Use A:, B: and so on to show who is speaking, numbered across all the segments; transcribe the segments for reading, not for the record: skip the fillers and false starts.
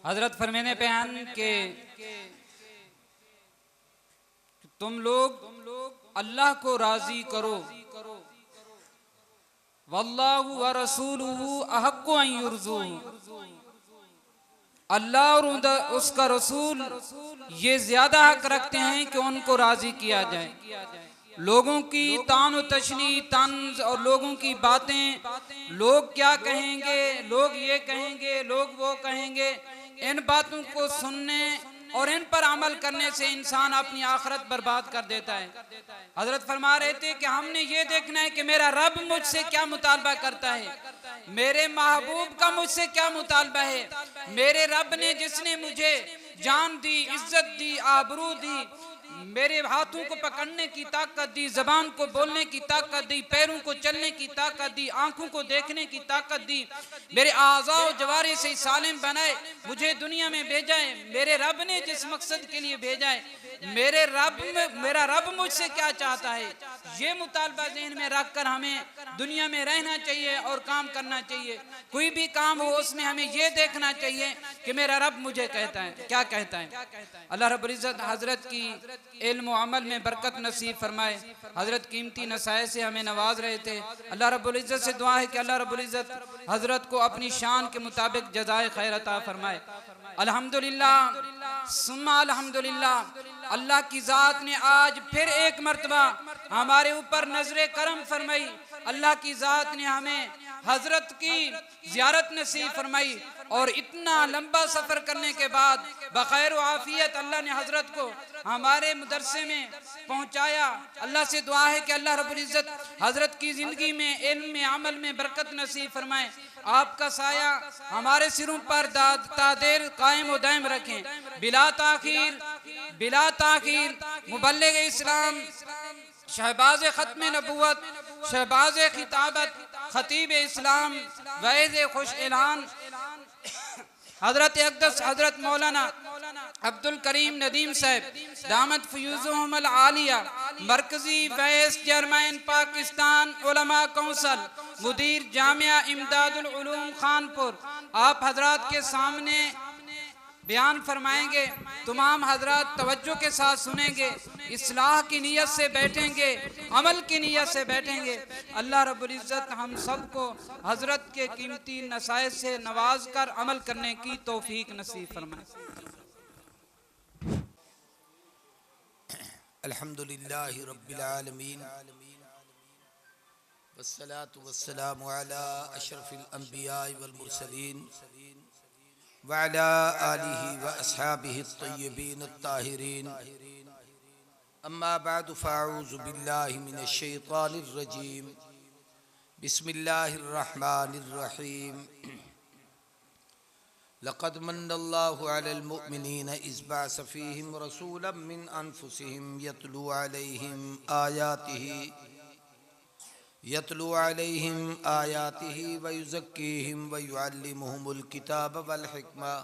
A: हजरत फरमाने बयान के तुम लोग अल्लाह को राजी करो, वल्लाहु व रसूलुहु अहक्कु अन युर्ज़ूहु, अल्लाह और उसका रसूल ये ज्यादा हक रखते हैं कि उनको राजी किया जाए। लोगों की तान व तशनी, तंज और लोगों की बातें, लोग क्या कहेंगे, लोग ये कहेंगे, लोग वो कहेंगे, इन बातों को सुनने और इन पर अमल करने से इंसान अपनी आखिरत बर्बाद कर देता है। हजरत फरमा रहे थे कि हमने ये देखना है कि मेरा रब मुझसे क्या मुतालबा करता है, मेरे महबूब का मुझसे क्या मुतालबा है। मेरे रब ने जिसने मुझे जान दी, इज्जत दी, आबरू दी, मेरे हाथों को पकड़ने की ताकत दी, जबान को बोलने की ताकत दी, पैरों को चलने की ताकत दी, आंखों को देखने की ताकत दी, मेरे आज़ाओ जवारे से सालिम बनाए, मुझे दुनिया में भेजा है। मेरे रब ने जिस मकसद के लिए भेजा है, मेरा रब मुझसे क्या चाहता है, ये मुतालबा ज़हन में रखकर हमें दुनिया में रहना चाहिए और काम करना चाहिए। कोई भी काम हो उसमें हमें ये देखना चाहिए कि मेरा रब मुझे कहता है, क्या कहता है। अल्लाह रब्बुल इज़्ज़त हजरत की इल्म व अमल में बरकत नसीब फरमाए। हजरत कीमती नसाए से हमें नवाज रहे थे। अल्लाह रब्बुल इज़्ज़त से दुआ है कि अल्लाह रब्बुल इज़्ज़त हजरत को अपनी शान के मुताबिक जज़ाए खैर अता फरमाए। अल्हम्दुलिल्लाह सुम्मा अल्हम्दुलिल्लाह, अल्लाह की ज़ात ने आज फिर एक मर्तबा हमारे ऊपर नजरे करम फरमाई। अल्लाह की ज़ात ने हमें हजरत की ज़ियारत नसीब फरमाई और इतना लंबा सफ़र करने के बाद बखैर व आफियत अल्लाह ने हजरत को हमारे मदरसे में पहुँचाया। अल्लाह से दुआ है कि अल्लाह रब्बुल इज़्ज़त हजरत की ज़िंदगी में, इल्म में, अमल में बरकत नसीब फरमाए। आपका साया हमारे सिरों पर तादेर कायम व दायम रखें। बिला ताखीर मुबल्लिग इस्लाम, शहबाज खत्म नबुवत, शहबाज खिताबत, खतीब इस्लाम, वैज़ खुश ऐलान हजरत अक़दस हजरत मौलाना अब्दुल करीम नदीम साहब दामत फ़यूज़ुहुमुल आलिया, मरकज़ी वाइस चेयरमैन पाकिस्तान उलमा कौंसल, मुदीर जामिया इमदादुल उलूम खानपुर, आप हजरात के सामने बयान फरमाएंगे। तमाम हजरात तवज्जो के साथ सुनेंगे, इस्लाह की नीयत से बैठेंगे, अमल की नीयत से बैठेंगे। अल्लाह रब्बुल इज़्ज़त हम सबको हजरत के कीमती नसाए से नवाज कर अमल करने की तौफीक नसीब फरमाए।
B: अल्हम्दुलिल्लाहि रब्बिल आलमीन वस्सलातु वस्सलामु अला अशरफिल अंबिया वल मुरसलीन व अला आलिहि व अस्हाबिहि अत्तय्यिबीन अत्ताहिरीन, अम्मा बअदु फ़अऊज़ु बिल्लाहि मिनश शैतानिर रजीम, बिस्मिल्लाहिर रहमानिर रहीम। लक़द मन्नल्लाहु अलल मुअमिनीना इज़ बअस फ़ीहिम रसूलन मिन अनफ़ुसिहिम यतलू अलैहिम आयातिही व युज़क्कीहिम व युअल्लिमुहुमुल किताब वल हिक्मा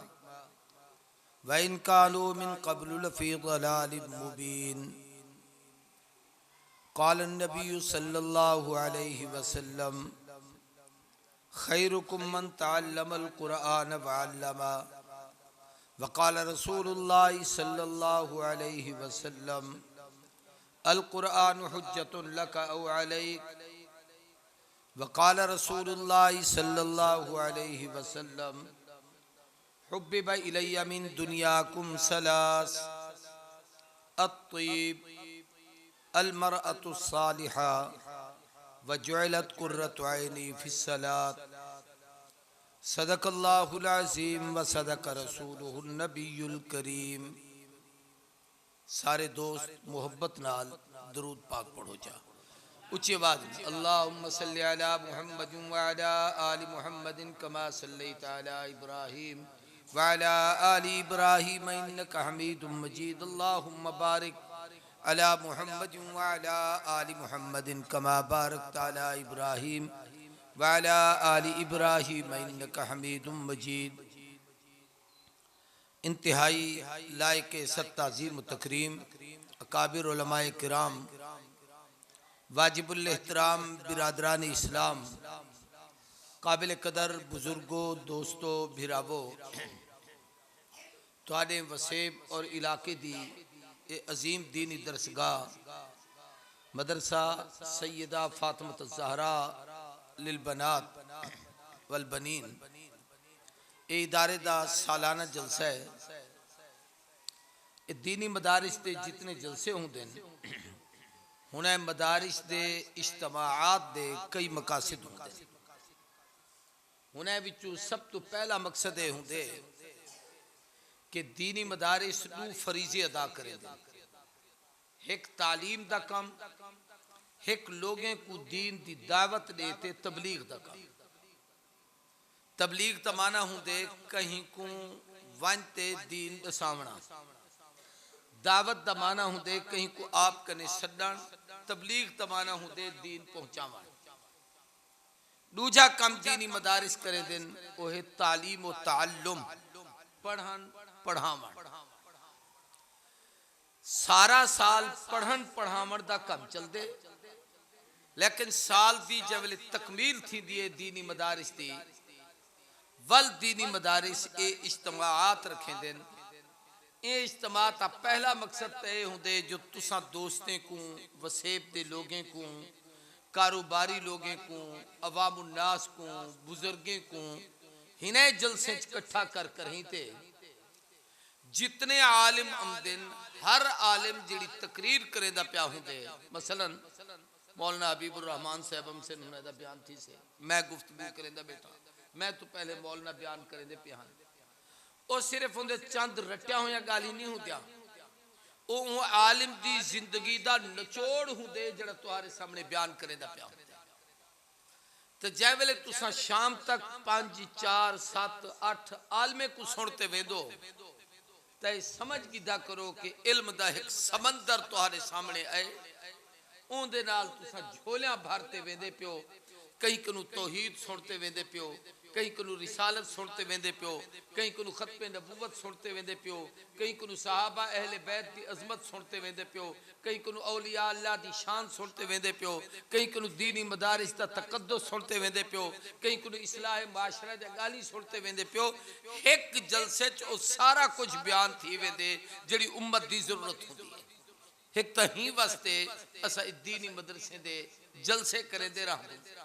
B: व इन कानू मिन क़ब्लु लफ़ी ज़लालिम मुबीन। क़ाल अन्नबिय्यु सल्लल्लाहु अलैहि वसल्लम खैरुकुम मन तअल्लमल क़ुरआन व अल्लमा व क़ाल रसूलुल्लाहि सल्लल्लाहु अलैहि वसल्लम अल क़ुरआनु हुज्जतुन लका औ अलैक व क़ाल रसूलुल्लाहि सल्लल्लाहु अलैहि वसल्लम हुब्बिब इलय्या मिन दुनियाकुम सलास अत्तीब अल मरअतु सालिहा व जुइलत कुर्रतु ऐनी फिस्सलात। सदक़ल्लाहुल अज़ीम व सदक़ रसूलुहुन नबियुल करीम। सारे दोस्त मोहब्बत नाल दरूद पाक पढ़ो जा उच्ची आवाज़ में। अल्लाहुम्मा सल्लि अला मुहम्मदिन व अला आलि मुहम्मदिन कमा सल्लैता अला इब्राहीम व अला आलि इब्राहीम इन्नका हमीदुम मजीद। अल्लाहुम्मा बारिक अला मुहम्मदिन व अला आलि मुहम्मदिन कमा बारकता अला इब्राहीम व अला आलि इब्राहीम इन्नका हमीदुम मजीद। इंतहाई लायक सत्ताज़ीम तकरीम अकाबिर उलमाए किराम, वाजिबुल एहतराम बिरादरान इस्लाम, काबिल कदर बुजुर्गों, दोस्तों, भिरावो, तुहाडे वसेब और इलाके दी ये अजीम दीनी दरसगाह मदरसा सैयदा फातिमा ज़हरा लिल बनात वल बनीन ये इदारे दा सालाना जलसा है। ये दीनी मदारिस दे जितने जलसे होंदे ने हुण मदारिस दे इज्तमाआत दे कई मकासद होंदे ने। हुण विचों सब तो पहला मकसद ये होंदे कि दीनी मदारिस नूं फरीज़े अदा करें। एक तालीम दा काम, एक लोगों को दीन दी दावत देते तबलीग दा काम। तबलीग दा माना होंदे कहीं को वंते दीन दसावना, दावत दा माना होंदे कहीं को आप कने सदन, तबलीग दा माना होंदे दीन पहुंचावन। दूजा कम दीनी मदारिस करे दिन वो है तालीम व ताल्लुम, पढ़न पढ़ावन। सारा साल पढ़न पढ़ावन दा कम चल दे, लेकिन साल दी जब तकमील थी दिए दीनी मदारिस दी वल दीनी मदारिस ए इज्तमाआत रखें दिन। ये इज्तमा का पहला मकसद तो यह होंदे जो तुसा दोस्तें को, वसेब दे लोगों को, कारोबारी लोगों को, अवामुन्नास को, बुजुर्गों को हिने जलसे इकट्ठा कर कर ही थे। जितने आलिम आमदिन हर आलिम जिहड़ी तकरीर करे दा प्या होंदे। मसलन मौलाना हबीबुर रहमान साहब हमसे उन्होंने दा बयान थी से मैं गुफ्तगू करेंदा बेटा, मैं तो पहले मौलाना बयान करेंदे प्या हां। और सिर्फ उनके चंद रटिया हुआ गाल ही नहीं होंदिया, वो आलिम दी जिंदगी दा निचोड़ होंदे जिहड़ा तुहारे सामने बयान करेंदा प्या होंदा। तो जै वेले तुसा शाम तक 5 4 7 8 आलमे को सुनते वेंदो तो समझ गिदा करो कि इल्म दा एक समंदर तुहारे सामने आए। उनदे नाल तुसा झोलियां भरते वेंदे पियो। कहीं कनु तौहीद सुनते वेंदे पियो, कहीं कनु रिसालत सुनते वेंदे पियो, कहीं कनु खत्मे नबूवत सुनते वेंदे पियो, कहीं कनु सहाबा अहले बैत की अजमत सुनते वेंदे पियो, कहीं कनु औलिया अल्लाह की शान सुनते वेंदे पियो, कहीं कनु दीनी मदारिस का तकद्दुस सुनते वेंदे पियो, कहीं कनु इस्लाह माशरा दी गाली सुनते वेंदे पियो। एक जलसे च ओ सारा कुछ बयान थी वेंदे जिहड़ी उम्मत की जरूरत होंदी है। एक तो ही वास्ते असा दीनी मदरसे दे जलसे करेंदे रहंदे।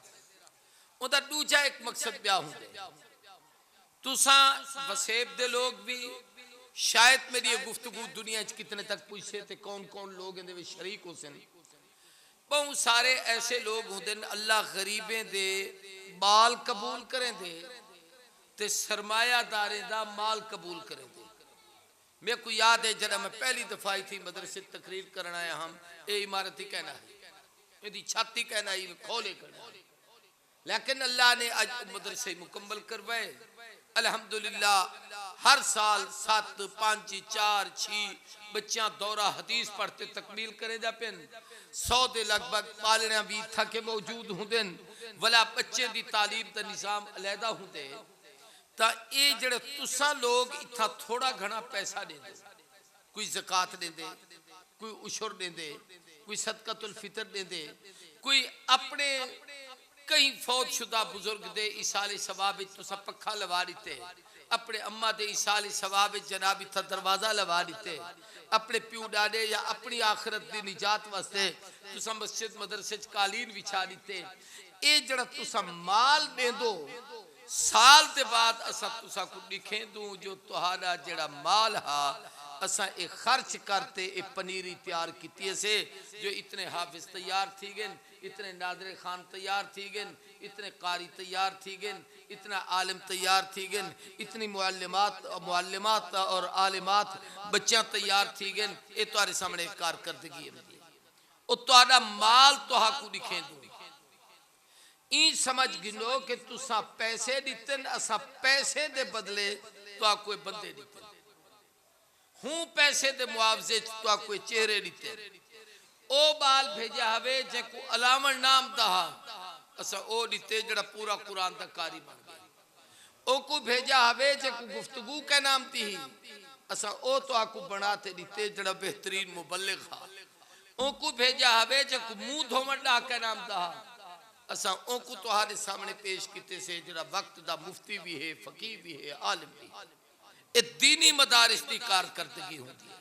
B: उदा दूजा एक मकसद ब्या होंदे तुसा वसेब दे लोग भी शायद मेरी ये गुफ्तगू दुनिया च कितने तक पूछे थे कौन कौन लोग इहदे विच शरीक हो सन। बहुत सारे ऐसे लोग होंदे न अल्लाह गरीबें दे माल कबूल करें दे ते सरमायादारें दा माल कबूल करें दे। मेरे को याद है जब मैं पहली दफा आई थी मदरसे तकरीर करना आया हम ये इमारत ही कहना है, यदि छत ही कहना है, खोले करना है। लेकिन अल्लाह ने आज मदरसे मुकम्मल करवाए अल्हम्दुलिल्लाह। हर साल 7 5 4 6 बच्चियां दौरा हदीस पढ़ते तकमील करे जा पेन। 100 के लगभग पालने भी थके मौजूद होंदे वला बच्चे की तालीम का निज़ाम अलहदा होंदे। तो ये जड़े तुसा लोग इतना थोड़ा घना पैसा देंदे, कोई ज़कात देंदे, कोई उशर देंदे, कोई सदकतुल फितर देंदे, कोई अपने कई फौतशुदा बुजुर्ग दे इसाले सवाब तुसा पखा लवा दिते, अपने अम्मा दे इसाले सवाब जनाब इतना दरवाजा लवा दिते, अपने प्यू डाडे या अपनी आखिरत की निजात वास्ते तुसा मस्जिद मदरसे च कालीन बिछा दिते। ये जड़ा तुसा माल दे दो साल के बाद असा तुसा को दिखे दूं जो तुहारा जड़ा माल हा असा ए खर्च करते ए पनीरी तैयार की से जो इतने हाफिज तैयार थी गए, इतने नादरे खान तैयार थी गए, इतने कारी तैयार थी गए, इतना आलिम तैयार थी गए, इतनी मुअल्लिमात और आलिमात बच्चियां तैयार थी गए। ये तुम्हारे सामने कारकर्दगी है और तुहारा माल तुहा को दिखे दूं। ई समझ गिनो कि तुसा पैसे दिते असा पैसे दे बदले तुहा कोई बंदे दिते हूँ, पैसे दे मुआवजे तुहा कोई चेहरे दिते। ओ बाल भेजा हवे जे को अलावन नाम दहा असा ओ दिते जड़ा पूरा कुरान दा कारी बन गया। ओ को भेजा हवे जे को गुफ्तगू के नाम थी असा ओ तुहा को बनाते दिते जड़ा बेहतरीन मुबल्लिग हा। ओ को भेजा हवे जे को मुंह धोवन दा के नाम दहा असा ओकू तुहारे सामने पेश किते से जरा वक्त दा मुफ्ती भी है, फकीह भी है, आलिम भी है। ये दीनी मदारिस की कारकर्दगी होती है।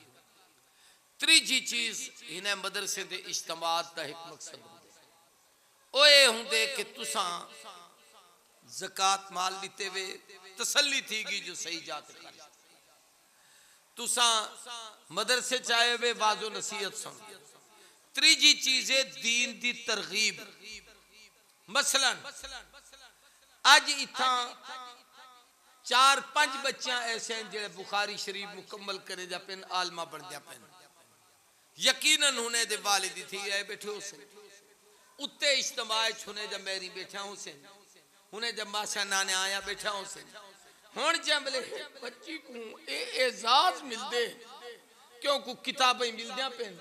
B: त्रीजी चीज इन्हें मदरसे दे इज्तिमात दा एक मकसद होंदे, ओए होंदे कि तुसा ज़कात माल लिते वे तसल्ली थी गई जो सही जाते कर तुसा मदरसे चाहे वे वाजो नसीहत सुन। त्रीजी चीज है दीन दी तरगीब। मसलन अज इथा 4-5 बच्चे ऐसे हैं जो बुखारी शरीफ मुकम्मल करे जा पेन, आलमा बन जा पेन। यकीनन होने दे वालिदी थी आए बैठे हुसैन उत्ते इज्तिमाए छुने जब मेरी बैठा हुसैन हुने जब माशा नाने आया बैठा हुसैन हुन जमले बच्ची को एजाज मिलदे क्यों को किताबें मिल जा पेन,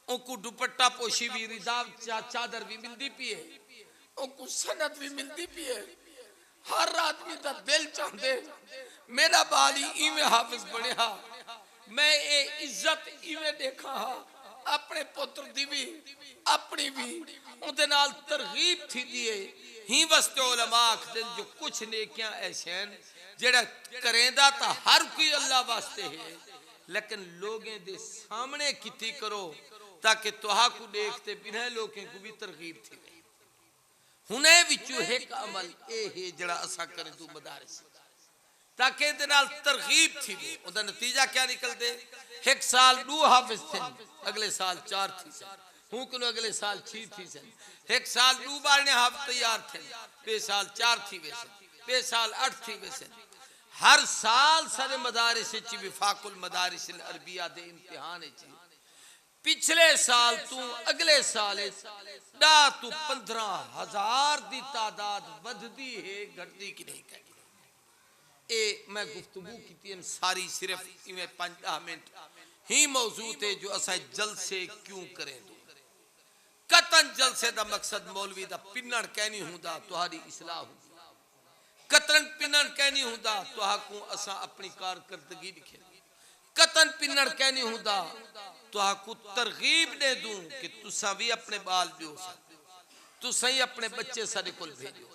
B: ओको दुपट्टा पोशी भी, रिदा चादर भी मिलदी पिए, ओको सनद भी मिलदी पिए। हर आदमी दा दिल चाहते मेरा बाली इवें हाफिज बनया, मैं ये इज्जत इवें देखा हा, अपने पुत्र दी भी अपनी भी उहदे नाल तरगीब थी दिए। ही वस्ते उलमा आखदे जो कुछ नेकियां ऐसे हैं जेड़ा करेंदा ता हर कोई अल्लाह वास्ते है, लेकिन लोगों दे सामने किती करो ताकि तुहा को देखते बिना लोगों को भी तरगीब थी। हुने विचों एक अमल ए है जड़ा असा करे तू मदारिस ताकि दे नाल तरगीब थी। ओदा नतीजा क्या निकल दे, एक साल 2 हाफिज थे, अगले साल 4 थी सन, हूं को अगले साल 6 थी सन, एक साल 2 बार ने हाफिज तैयार थे, पे साल 4 थी वैसे, पे साल 8 थी वैसे। हर साल सारे मदारिस च विफाकुल मदारिस अरबिया दे इम्तिहान च पिछले साल तू अगले साल डा तू 15,000 दी तादाद बढ़दी है घटदी की नहीं कही। ए मैं गुफ्तगू की सारी सिर्फ इवें 5-10 मिनट ही मौजूद है जो असा जलसे क्यों करें। कतन जलसे दा मकसद मौलवी दा पिन्नड़ कहनी हुंदा तुहारी इस्लाह हुंदी, कतन पिन्नड़ कहनी हुंदा तुहा को असा अपनी कारकर्दगी लिखे, कतन पिन्नड़ कहनी हुंदा तुहा को तरगीब दे दूं कि तुसा भी अपने बाल दियो, तुसा ही अपने बच्चे सारे कोल भेजो,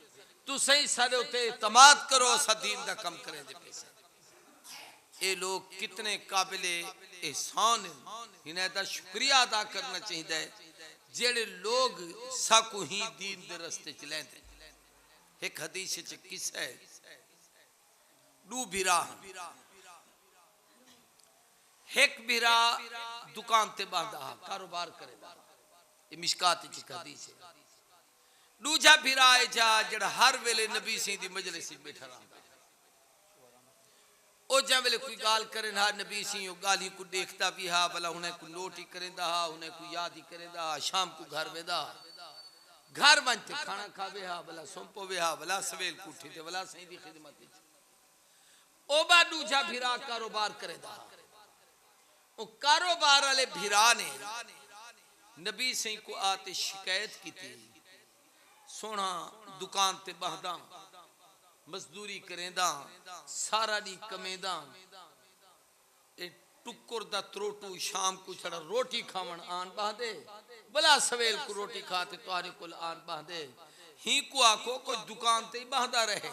B: तुसा ही सारे उते इतमाद करो, असा दीन दा कम करें दे पैसे। ये लोग कितने काबिले एहसान हैं, इन्हें दा शुक्रिया अदा करना चाहिए जेड़े लोग साकू ही दीन दे रस्ते च लेंदे। एक हदीस च किस्सा है, 2 बिरा एक बिरा दुकान ते बांधा कारोबार करे, ये मिशकात च हदीस है। दूजा बिरा है जा जड़ा हर वेले नबी सिंह दी मजलिस में बैठा रहा, ओ जा वेले कोई गाल करे ना नबी सिंह ओ गाली को देखता भी हा, भला उन्हें को नोट ही करेंदा हा, उन्हें को याद ही करेंदा हा, शाम को घर वेदा घर बनते खाना खावे हा, भला सोंपो वे हा, भला सवेल को उठी ते भला सही दी खिदमत ओ बा दूजा बिरा कारोबार करेदा। ओ कारोबार वाले भिरा ने नबी सिंह को आते शिकायत की थी, सोना दुकान ते बहदा मजदूरी करेंदा सारा दी कमेदा, ए टुकुर दा त्रोटू शाम को छड़ा रोटी खावन आन बहदे, भला सवेल को रोटी खाते तुहारे कोल आन बहदे। ही को आखो कोई दुकान ते बहदा रहे,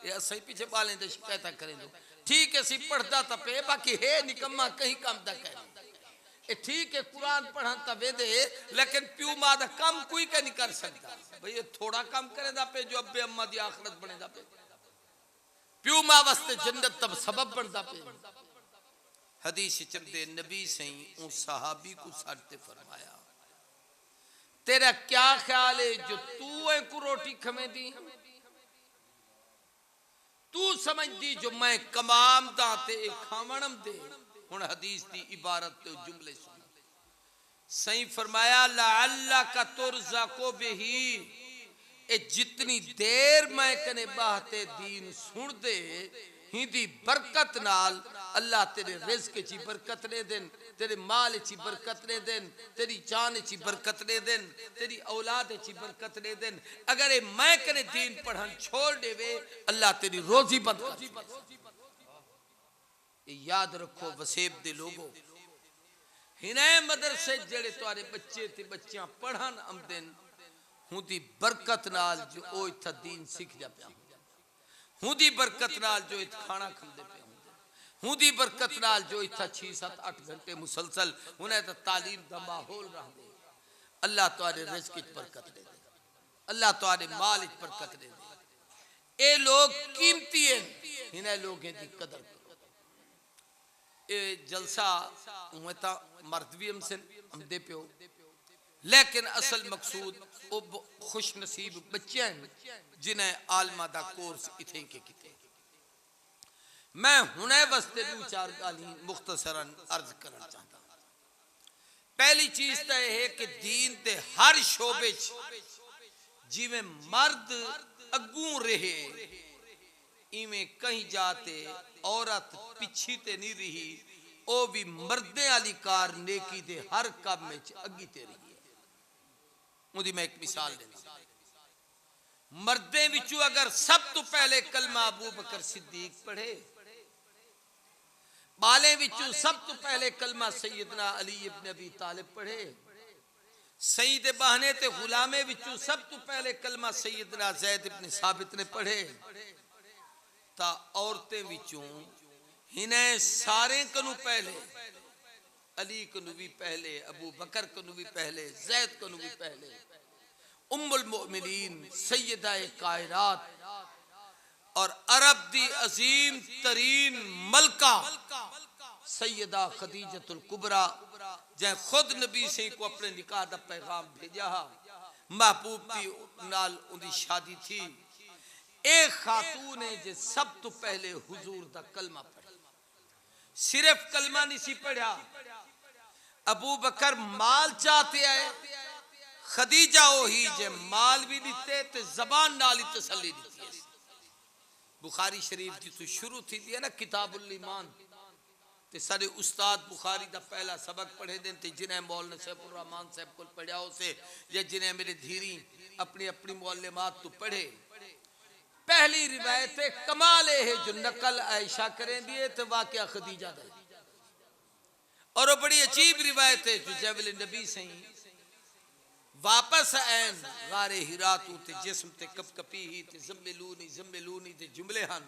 B: ये असई पीछे बालें ते शिकायत करें दो। ठीक है सी पढ़ता तपे बाकी है निकम्मा कहीं काम दा करे, ठीक है कुरान पढ़ा तवे दे, लेकिन प्यू मां दा काम कोई का नहीं कर सकता। भाई ये थोड़ा काम करे दा पे जो अब्बे अम्मा दी आखिरत बने दा पे, प्यू मां वास्ते जन्नत तब सबब बन दा पे। हदीस चलते नबी सही उन सहाबी को साथे फरमाया, तेरा क्या ख्याल है जो तू है को रोटी खमे दी, तू समझदी जो मैं कमाम दा ते खावणम दे। हुन हदीस दी इबारत ते जुमले सुन, सही फरमाया लअल्ला का तुरज़को बिही, ए जितनी देर मैं कने बाते दीन सुन दे हिंदी बरकत नाल अल्लाह तेरे रिज़्क ची बरकत दे देन, तेरे माल ची बरकत दे देन, तेरी जान ची बरकत दे देन, तेरी औलाद ची बरकत दे देन। अगर ये मैं कने दीन पढ़न छोड़ देवे अल्लाह तेरी रोजी बंद कर दे। याद रखो वसेब दे लोगों, हिने मदरसे जड़े तुम्हारे बच्चे ते बच्चियां पढ़न आमदन हुंदी बरकत नाल जो ओ इत्था दीन सीख जा पिया हुंदी बरकत नाल जो इत खाना खांदे पे हुंदी बरकत नाल जो इत्था 6 7 8 घंटे मुसलसल उन्हें तो तालीम दा माहौल रहंदे अल्लाह तुहाडे रिज़्क विच बरकत दे दे अल्लाह तुहाडे माल विच बरकत दे दे ए लोग कीमती हैं इन्हें लोगों की कदर करो ए जलसा उमें ता मर्द भी हम दे पियो लेकिन असल मकसूद वो खुश नसीब बच्चे हैं जिन्हें आलमा दा कोर्स इथे के किते मैं हुने वास्ते दो चार गाली मुख्तसरन अर्ज करना चाहता पहली चीज तो यह है कि दीन दे हर शोबे जिवें मर्द अगू रहे इवें कहीं जाते औरत पिछी ते नहीं रही ओ भी मर्दे वाली कार नेकी दे हर काम में अगी ते रही है मुझे मैं एक मिसाल देना मर्दे विचू अगर सब तो पहले कलमा अबू बकर सिद्दीक पढ़े बाले विचू सब तो पहले कलमा सैयदना अली इब्न अबी तालिब पढ़े सईद बहने ते गुलामे विचू सब तो पहले कलमा सैयदना ज़ैद इब्न साबित ने पढ़े ता औरतें विचू हिने सारे कनु पहले अली कनु भी पहले अबू बकर कनु भी पहले ज़ैद कनु भी पहले उम्मुल मोमिनीन सैयदा कायनात और अरब दी अजीम तरीन मलका सैयदा खदीजतुल कुबरा जै खुद नबी से को अपने निकाह दा पैगाम भेजा महबूब दी नाल उनकी शादी थी एक खातून है जे सब तो पहले हुजूर दा कलमा पढ़ा सिर्फ कलमा नहीं सी पढ़ा अबू बकर माल चाहते आए खदीजा वही जे माल भी दिते ते जबान नाल ही तसल्ली दी बुखारी शरीफ जी तो शुरू थी है ना किताबुल ईमान ते सारे उस्ताद बुखारी दा पहला सबक पढ़े दिन ते जिन्हें मौलाना सैफुर रहमान साहब को पढ़ा उसे या जिन्हें मेरे धीरी अपनी अपनी मौलमात तो पढ़े पहली रिवायत कमाल है जो नकल आयशा करें दिए तो वाकया खदीजा दा और वो बड़ी अजीब रिवायत है जो जब नबी से वापस आन गारे हिरा तू ते जिस्म ते कपकपी ही ते ज़म्मिलूनी ते जुमले हन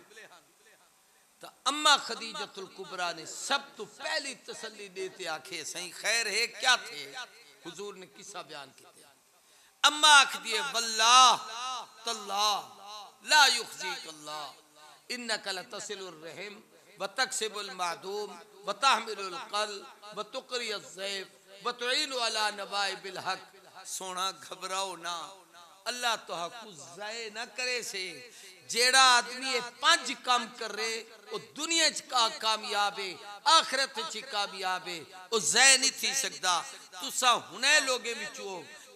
B: तो अम्मा खदीजतुल कुबरा ने सब तो पहली तसल्ली देते आखे सही खैर है क्या थे हुजूर ने किस्सा बयान किया अम्मा आख दिए वल्लाह तल्लाह ला युखज़ीक अल्लाह इन्नका लतसिलुर रहम व तक्सिबुल मादूम व तहमिलुल क़ल्ब व तुक़रियज़ ज़ैफ़ व तुईनु अला नवाइबिल हक़ सोना घबराओ ना अल्लाह तो हकू ज़ाय ना करे से जेड़ा आदमी ये 5 काम कर रहे वो दुनिया च का कामयाब है आखिरत च कामयाब है वो ज़ाय नहीं थी सकदा तुसा हुने लोगे विचो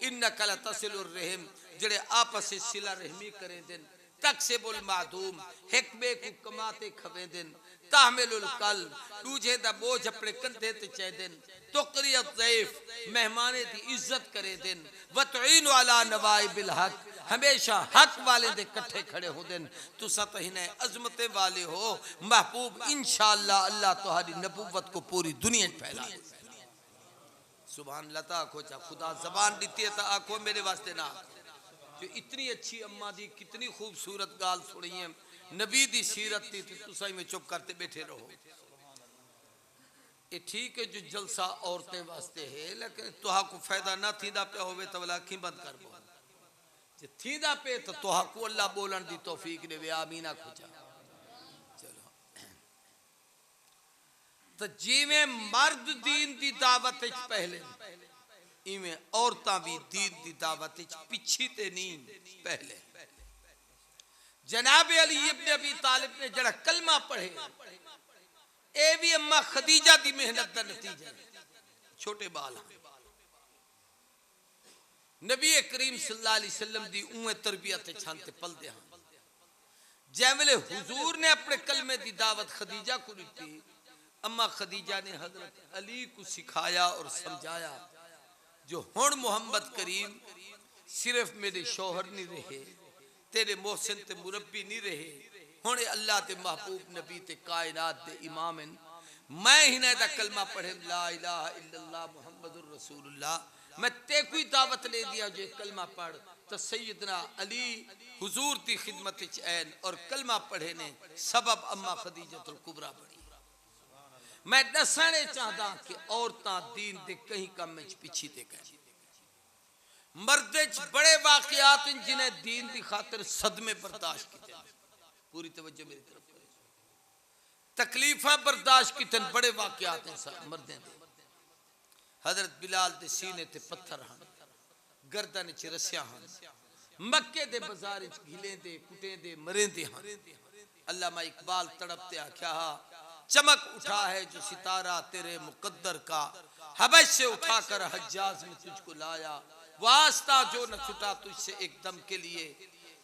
B: इन्नका लतसिलुर रहम जेड़े आपस में सिला रहमी करें दिन तक्सिबुल मादूम हिकबे को कमाते खवे दिन ताहमिलुल कल्ब दूजे दा बोझ अपने कंधे ते चे दिन तुक़रियत ज़ैफ़ मेहमाने दी इज्जत करे दिन व तुईनु अला नवाइबिल हक़ हमेशा हक वाले दे इकट्ठे खड़े हो दिन तुसा तो हिने अजमते वाले हो महबूब इंशाअल्लाह अल्लाह तुम्हारी नबुव्वत को पूरी दुनिया में फैला दे सुभान अल्लाह आखो चा खुदा ज़बान दीती है तो आखो मेरे वास्ते ना जो इतनी अच्छी अम्मा दी कितनी खूबसूरत गाल सुनी है नबी दी सीरत थी तो तुसा में चुप करते बैठे रहो ये ठीक है जो जलसा औरतें वास्ते है लेकिन तुहा को फायदा ना थीदा पे होवे तो वाला की बंद कर बो जे थीदा पे तो तुहा को अल्लाह बोलन दी तौफीक दे आमीना खुजा चलो तो जिवें मर्द दीन दी दावत विच पहले इवें औरतां भी दीन दी दावत विच पिछी ते नहीं पहले जनाब अली इब्न अबी तालिब ने जड़ा कलमा पढ़े ए भी अम्मा खदीजा दी मेहनत दा नतीजा छोटे बाल नबी करीम सल्लल्लाहु अलैहि वसल्लम दी उम्मे तरबियत छानते पलदे हैं जैवेले हुजूर ने अपने कलमे दी दावत खदीजा को दी अम्मा खदीजा ने हजरत अली को सिखाया और समझाया जो हुण मोहम्मद करीम सिर्फ मेरे शौहर नहीं रहे तेरे मोहसिन ते मुरब्बी नहीं रहे हुण अल्लाह ते महबूब नबी ते कायनात दे इमाम हैं मैं हिने दा कलमा पढ़े ला इलाहा इल्लल्लाह मुहम्मदुर रसूलुल्लाह मैं ते कोई दावत ले दिया जो कलमा पढ़ तो सैयदना अली हुजूर की खिदमत च ऐन और कलमा पढ़े ने सबब अम्मा खदीजतुल कुबरा बनी। मैं दसने चाहता कि औरतां दीन दे कहीं कम में पिछी ते गए। मर्द बड़े वाकयात जिन्हें दीन की खातिर सदमे बर्दाश्त किए। पूरी तवज्जो मेरी तरफ करें। तकलीफा बर्दाश्त किए बड़े वाकयात हैं मर्दे दे। हजरत बिलाल दे सीने ते पत्थर हैं, गर्दन च रस्सियां हैं, मक्के दे बाजार च घिले दे कुटे दे मरे दे हैं। अल्लामा इकबाल तड़पते आख्या चमक उठा है जो सितारा तेरे मुकद्दर का, हबश से उठाकर हज्जाज में तुझको लाया। वास्ता जो न छुटा तुझसे एक दम के लिए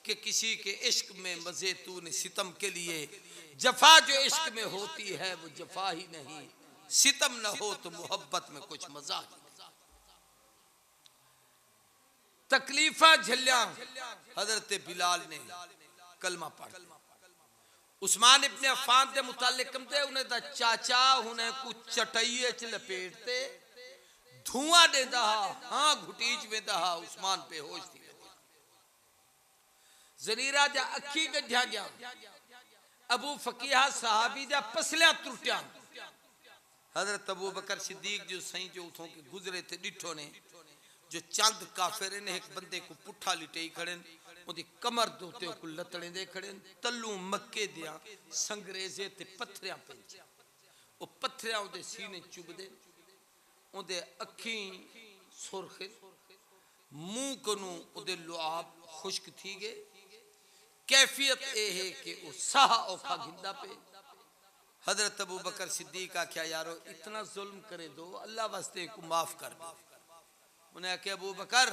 B: कि किसी के इश्क में मजे तूने सितम के लिए। जफा जो इश्क में होती है वो जफा ही नहीं, सितम न हो तो मोहब्बत में कुछ मजा ही नहीं। तकलीफा झल्लियां हजरत बिलाल ने कलमा पढ़। उस्मान इब्ने अफ़्फ़ान दे मुतालिक कमते उन्हें दा चाचा उन्हें कुछ चटाइये च लपेटते धुआं देता हाँ घुटीच वेंदा उस्मान बेहोश थी। ज़नीरा जा अखी गड्ढिया गया। अबू फकीहा सहाबी जा पसलियां टुटिया। हजरत अबू बकर सिद्दीक जो सही जो उठों के गुजरे थे डिठो ने जो चंद काफिर ने एक बंदे को पुठा लिटे खड़े उनकी कमर दोते को लतड़े दे खड़े तल्लू मक्के दिया संगरेजे ते पत्थरियां पे वो पत्थरियां उदे सीने चुभदे उदे अखी सुर्ख मुंह कोनू उदे लुआब खुश्क थी गए। कैफियत ए है कि वो साह औखा गिंदा पे। हजरत अबू बकर सिद्दीक आख्या यारो इतना जुल्म करे दो अल्लाह वास्ते को माफ कर दो। उन्हें आख्या अबू बकर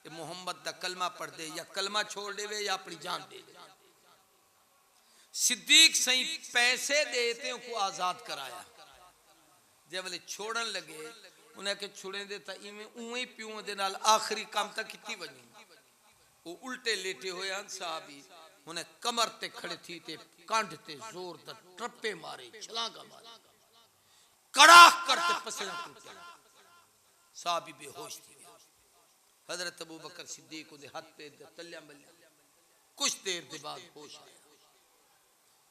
B: मोहम्मद दा कलमा पढ़ दे या कलमा छोड़ दे या अपनी जान दे दे। सिद्दीक सही पैसे देते को आजाद कराया। जब वाले छोड़न लगे उन्हें के छुड़े दे ता इवें उई पियो दे नाल आखिरी काम तक कितनी वनी। वो उल्टे लेटे हुए साहबी उन्हें कमर ते खड़े थी ते कांड ते जोर दा ट्रप्पे मारे छलांगा मारे कड़ाक करते पसला टूटा साहबी बेहोश थी। हजरत अबू बकर सिद्दीक उन्हें हाथ पे तल्या मल्या कुछ देर के बाद होश आया।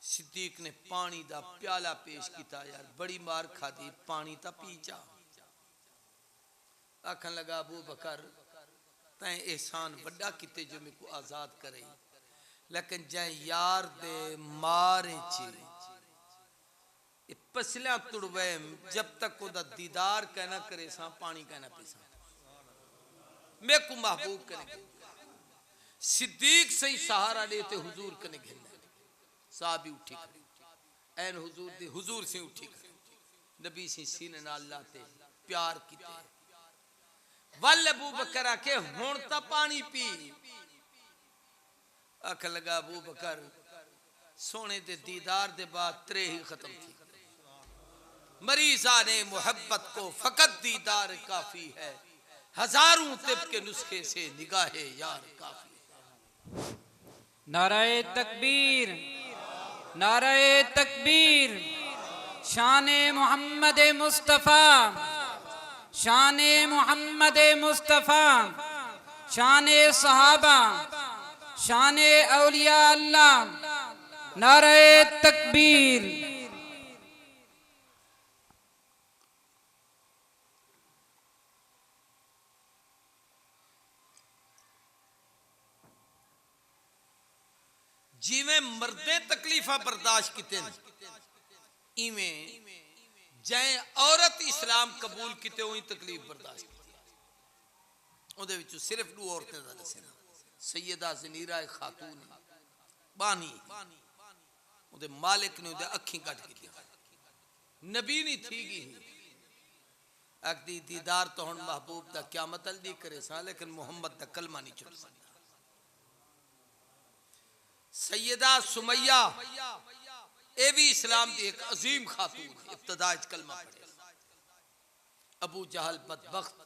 B: सिद्दीक ने पानी दा प्याला पेश किया यार बड़ी मार खादी पानी ता पी जा। आखन लगा अबू बकर तैं एहसान वड्डा किते जो मेरे को आजाद करे लेकिन जै यार दे मारे च पसलियां तुड़वे जब तक ओदा दीदार कहना करे सा पानी कहना पीसा मैं को महबूब करेंगे। सिद्दीक सही सहारा देते हुजूर कने घेरना साहबी उठी खड़े ऐन हुजूर दे हुजूर से उठी खड़े नबी से सीने नाल लाते प्यार कीते। वल अबू बकर आके हुण ता पानी पी। आख लगा अबू बकर सोने दे दीदार दे बाद त्रे ही खत्म थी। मरीजा ने मोहब्बत को फकत दीदार काफी है हजारों तिब के नुस्खे से निगाहे यार काफी है।
A: नाराए तकबीर नाराए तकबीर। शाने मोहम्मद मुस्तफ़ा शाने मोहम्मद मुस्तफ़ा शाने सहाबा शाने औलिया अल्लाह। नाराए तकबीर।
B: जिमें मर्दे तकलीफा बर्दाश्त किते इवें जै औरत इस्लाम कबूल किते उही तकलीफ बर्दाश्त की। उहदे विच सिर्फ दो औरतें दा दसना सैयदा ज़नीरा खातून बानी उहदे मालिक ने उहदे अखीं कट कीती नबी नहीं थी गई अगदी दीदार तो हुण महबूब दा क़यामत अल दी करे सा लेकिन मोहम्मद दा कलमा नहीं छुड़ सकदा। सैयदा सुमैया ए भी इस्लाम की एक अजीम खातून इब्तदा कलमा पढ़े। अबू जहल बदबख्त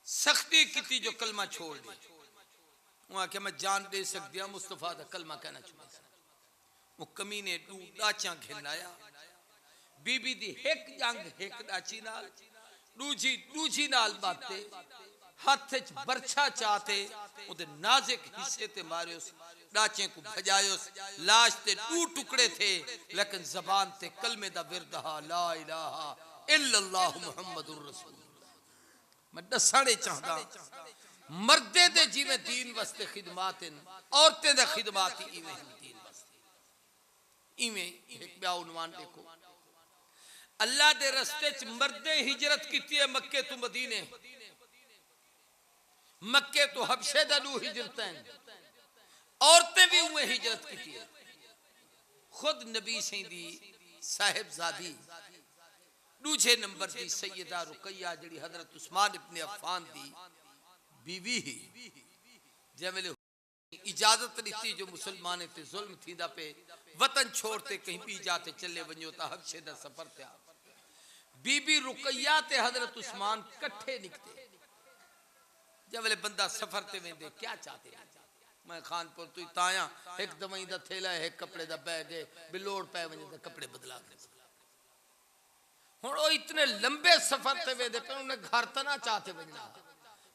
B: सख्ती की जो कलमा छोड़ दी वहां के मैं जान दे सकती हूं मुस्तफा दा कलमा कहना छोड़ वो कमीने दू डाचा घिलाया बीबी दी एक जंग एक डाची नाल दूजी नाल बाते हाथ च बरछा चाहते उदे नाजुक हिस्से ते मारियोस, डाचे को भजायोस, लाश ते दो टुकड़े थे, लेकिन जबान ते कलमे दा विरद हा, ला इलाहा इल्लल्लाह मुहम्मदुर रसूल। मैं दसणे चाहता मर्दे दे जिवें दीन वास्ते खिदमात हैं, औरतें दे खिदमात इवें दीन वास्ते। इवें एक ब्या उन्वान देखो, अल्लाह दे रस्ते च मर्दे हिजरत कीती है मक्के तो मदीने, मक्के तो हबशे दा नू हिजरत हैं, औरतें भी उवें हिजरत कीती है। खुद नबी सिंह दी साहिबजादी दूजे नंबर दी सैयदा रुकैया जिहड़ी हजरत उस्मान इब्ने अफ़्फ़ान दी बीवी ही, जैवेले इजाजत दी जो मुसलमान ते जुल्म थींदा पे, वतन छोड़ते कहीं भी जाते चले वञो ता हबशे दा सफर थिया, बीबी रुकैया ते हजरत उस्मान कट्ठे निकते। जैवेले बंदा सफर ते वेंदे क्या चाहते हैं, मैं खानपुर तो ताया एक दवाई दा थैला है, एक कपड़े दा बैग है, बिलोड़ पै वञे ता कपड़े बदला के। हुण ओ इतने लंबे सफर ते वेंदे पे, उन्हें घर ता ना चाहते वञना,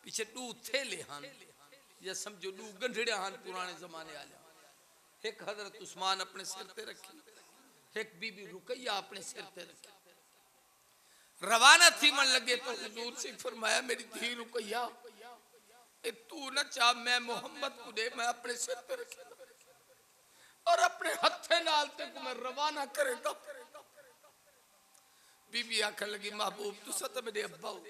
B: पीछे दो थैले हन या समझो दो गंढड़िया हन पुराने जमाने वाले, एक हजरत उस्मान अपने सिर ते रखी, एक बीबी रुकैया अपने सिर ते रखी। रवाना थी मन लगे तो हुजूर से फरमाया, मेरी धी रुकैया तू न चाह, मैं मोहम्मद को दे, मैं अपने सिर पे रखे और अपने हथे नाल ते को मैं रवाना करेगा। बीबी आखन लगी, महबूब तू सत मेरे अब्बा हो,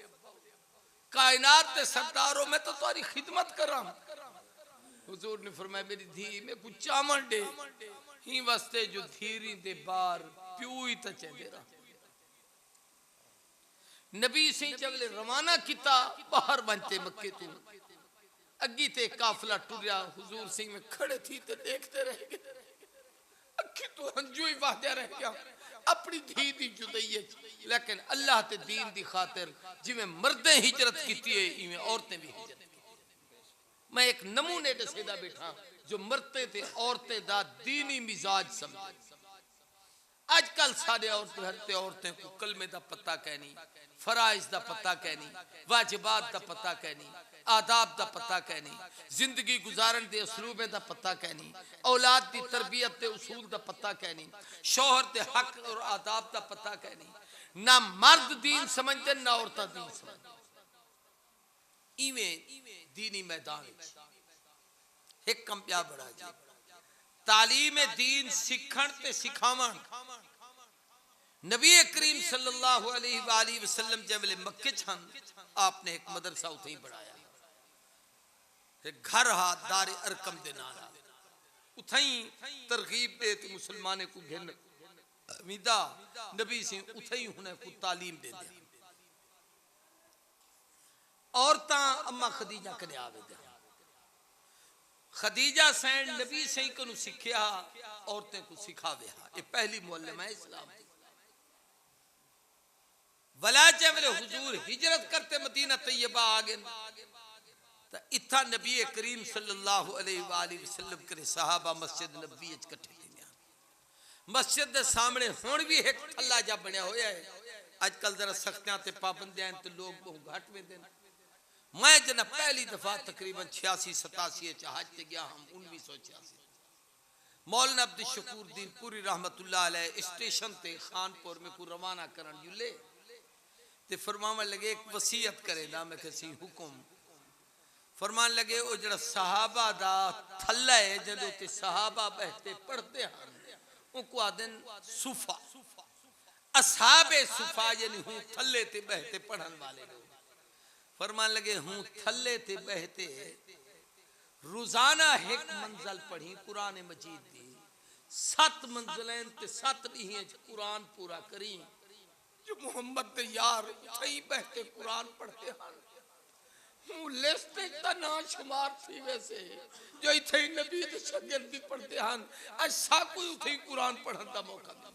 B: कायनात के सरदारों में तो तुम्हारी खिदमत करा। हुजूर ने फरमाया, मेरी धी में कुछ चावल दे, ही वास्ते जो धीरी दे बार प्यू ही तो चेंदे रहा। नबी सिंह जगले रवाना किता, बाहर बनते मक्के तू अगी ते काफिला टुरिया, हुजूर सिंह में खड़े थी ते देखते रह गए, अखी तो हंजू ही वाहदे रह गया अपनी धी दी जुदाई। लेकिन अल्लाह ते दीन दी खातिर जिवें मर्दे हिजरत कीती है, इवें औरतें भी हिजरत कीती। मैं एक नमूने दसेदा बैठा जो मर्दे ते औरतें दा दीनी मिजाज समझे। आजकल सारे औरतें को कलमे दा पता कहनी, फराइज दा पता कहनी, वाजिबात दा पता कहनी, आदाब दा पता कहनी, जिंदगी गुजारन दे उसलूबे दा पता कहनी, औलाद दी तरबियत दे उसूल दा पता कहनी, शौहर दे हक और आदाब दा पता कहनी। ना मर्द दीन समझते ना औरतां दीन समझते। इवें दीनी मैदान एक कम प्या बड़ा जी, तालीम दीन सीखण ते सिखावण। नबी करीम सल्लल्लाहु अलैहि वसल्लम जब मक्के छन, आपने एक मदरसा उथे ही बढ़ाया, एक घर हा दारे अरकम दे नाल, उथे ही तरगीब दे ते मुसलमाने को घिन विदा नबी सिंह उथे ही हुने को तालीम दे दे। औरतां अम्मा खदीजा कने आवे दे, खदीजा सैन नबी सिंह को सिखिया, औरतें को सिखावे, ये पहली मुअल्लिमा है इस्लाम की। वला जब हुजूर हिजरत करते मदीना तैयबा आ गए तो इत्था नबी करीम सल्लल्लाहु अलैहि वसल्लम करे सहाबा मस्जिद नबी इकट्ठे थे। मस्जिद के सामने हुण भी एक थल्ला जा बनया होया है। आजकल जरा सख्तियां ते पाबंदियां तो लोग बहुत घट वेंदे ने। मैं जना पहली दफा तकरीबन 86-87 हज ते गया हम 1986। मौलाना अब्दुल शकूर दीन पूरी रहमतुल्लाह अलैह स्टेशन ते खानपुर में को रवाना करन जुले ते फरमावन लगे एक वसीयत करे ना, मैं किसी हुक्म फरमान लगे ओ जड़ा सहाबा दा थल्ला है जदों ते सहाबा बहते पढ़ते हैं उनको आदन सुफा, असहाबे सुफा यानी हूँ थल्ले ते बहते पढ़न वाले लोग। फरमान लगे हूँ थल्ले ते बहते रोजाना एक मंजिल पढ़ी कुरान मजीद दी, 7 मंजिलें ते 7 नहीं कुरान पूरा करी। जो मोहम्मद दे यार उठई बहते कुरान पढ़ते हैं, हूँ लिस्ट दा ना शुमार थी वैसे जो इथे नबी दे शागिर्द भी पढ़ते हैं, ऐसा कोई उठई कुरान पढ़न दा मौका नहीं।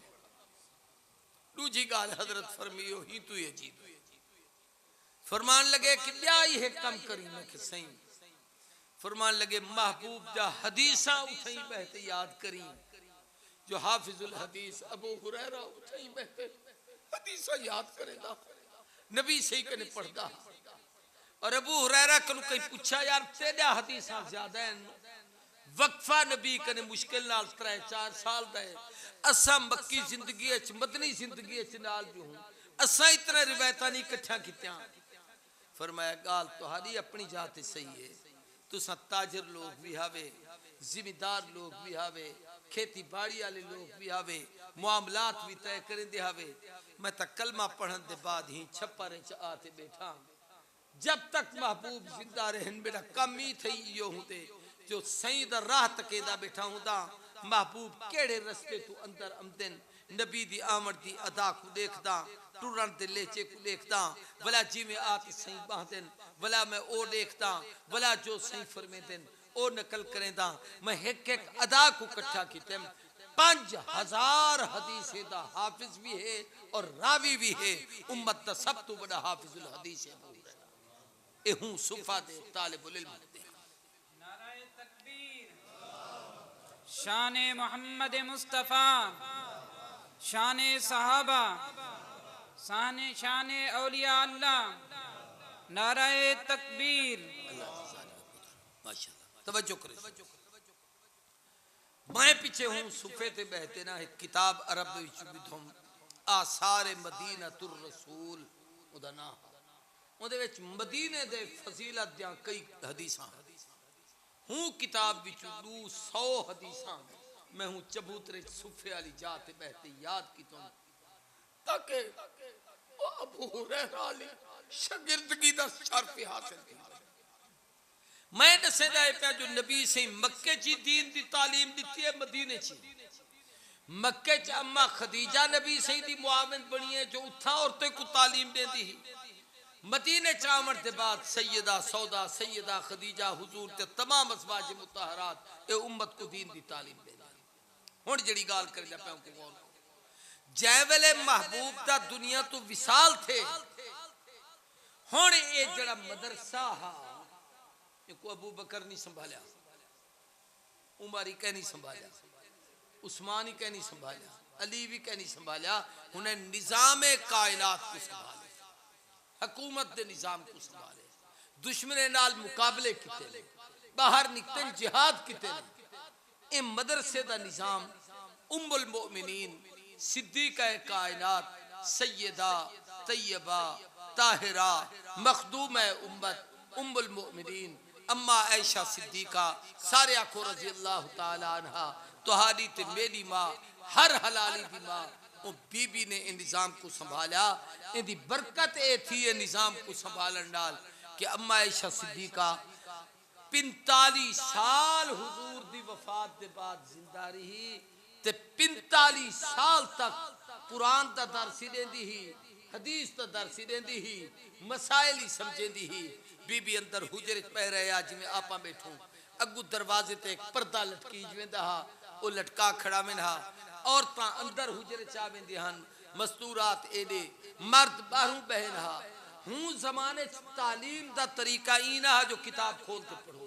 B: दूजी गाल हजरत फरमियो ही तू अजीब फरमान लगे कि क्या ये कम करी, मैं कि सही। फरमान लगे महबूब दा हदीसा उठई बहते याद करी, जो हाफिजुल हदीस अबू हुरैरा उठई बहते हदीसा याद करेगा, नबी सही कने पढ़दा। और अबू हुरैरा को कहीं पूछा यार तेरा हदीसा ज्यादा है वक्फा नबी कने मुश्किल नाल 3-4 साल दा है असा मक्की जिंदगी विच मदनी जिंदगी विच नाल जो हूं असा इतना रिवायतां नहीं इकट्ठा कीतियां फरमाया गाल तुहारी अपनी जात सही है तुसा ताजर लोग भी हावे जिम्मेदार लोग भी हावे खेती बाड़ी वाले लोग भी हावे मुआमलात भी तय करेंदे हावे मैं तो कलमा पढ़न दे बाद ही छप्पर च आते बैठा जब तक महबूब जिंदा रहन बेटा कम ही थई यो हुंदे जो सही दा राह तकेदा बैठा हुंदा महबूब केड़े रस्ते तू अंदर आमदन नबी दी आमद दी अदा को देखदा टुरन दे लेचे को देखदा वला जिवें आप सही बाहदन वला मैं ओ देखदा वला जो सही फरमेदन ओ नकल करेंदा मैं एक एक अदा को इकट्ठा कीते 5000 हदीसे दा हाफिज भी है और रावी भी है उम्मत दा सब तो बड़ा हाफिजुल हदीस है ए हूं सुफा दे तालिबुल इल्म दे
A: नाराए तकबीर शान मोहम्मद मुस्तफ़ा शान सहाबा शान औलिया अल्लाह नाराए तकबीर
B: माशाअल्लाह तवज्जो करें मैं पीछे हूं सुफे ते बहते ना एक किताब अरब विच विधम आसार मदीना तुर रसूल ओदा नाम ओदे विच मदीने दे फजीलत दियां कई हदीसां हूं किताब विच 200 हदीसां मैं हूं चबूतरे सुफे वाली जात बहते याद की तो ताकि ओ अबू हुरैरा वाली शागिर्दगी दा शर्फ हासिल की मैं दसदा है पे जो नबी से मक्के ची दीन दी तालीम दिती है मदीने ची मक्के च अम्मा खदीजा नबी से दी मुआविन बनी है जो उठा औरतें को तालीम देती है मदीने च आमद के बाद सैयदा सौदा सैयदा खदीजा हुजूर ते तमाम अज़वाज मुतहरात ए उम्मत को दीन दी तालीम देंदी हुन जड़ी गाल कर जा पे को गौर जै वेले महबूब दा दुनिया तो विसाल थे हुन ए जड़ा मदरसा हा को अबू बकर नहीं संभाला उमर ही कह नहीं संभाला उस्मान ही कह नहीं संभाला अली भी कह नहीं संभाला उन्हें निजाम कायनात को संभाले हुकूमत दे निजाम को संभाले दुश्मने नाल मुकाबले किते बाहर निकते जिहाद किते ए मदरसे दा निजाम उम्मुल मोमिनीन सिद्दीका कायनात सैयदा तैयबा ताहिरा मखदूम उम्मत उम्मुल मोमिनीन अम्मा आयशा सिद्दीका सारे आखो रजी अल्लाह तआला अन्हा तुहारी ते मेरी मां हर हलाली दी मां ओ बीबी ने इन निजाम को संभाला इंदी बरकत ए थी ये निजाम को संभालन नाल कि अम्मा आयशा सिद्दीका 45 साल हुजूर दी वफात दे बाद जिंदा रही ते 45 साल तक कुरान दा दर्स देंदी ही हदीस दा दर्स देंदी ही मसाइल ही समझेंदी ही बीबी अंदर हुजरे पै रहे आज में आपा बैठूं अगू दरवाजे ते एक पर्दा लटकी जवेंदा हा ओ लटका खड़ा में हा औरतां अंदर हुजरे चा वेंदी हन मस्तूरात एडे मर्द बाहरों बहन हा हूं जमाने तालीम दा तरीका ई ना जो किताब खोल के पढ़ो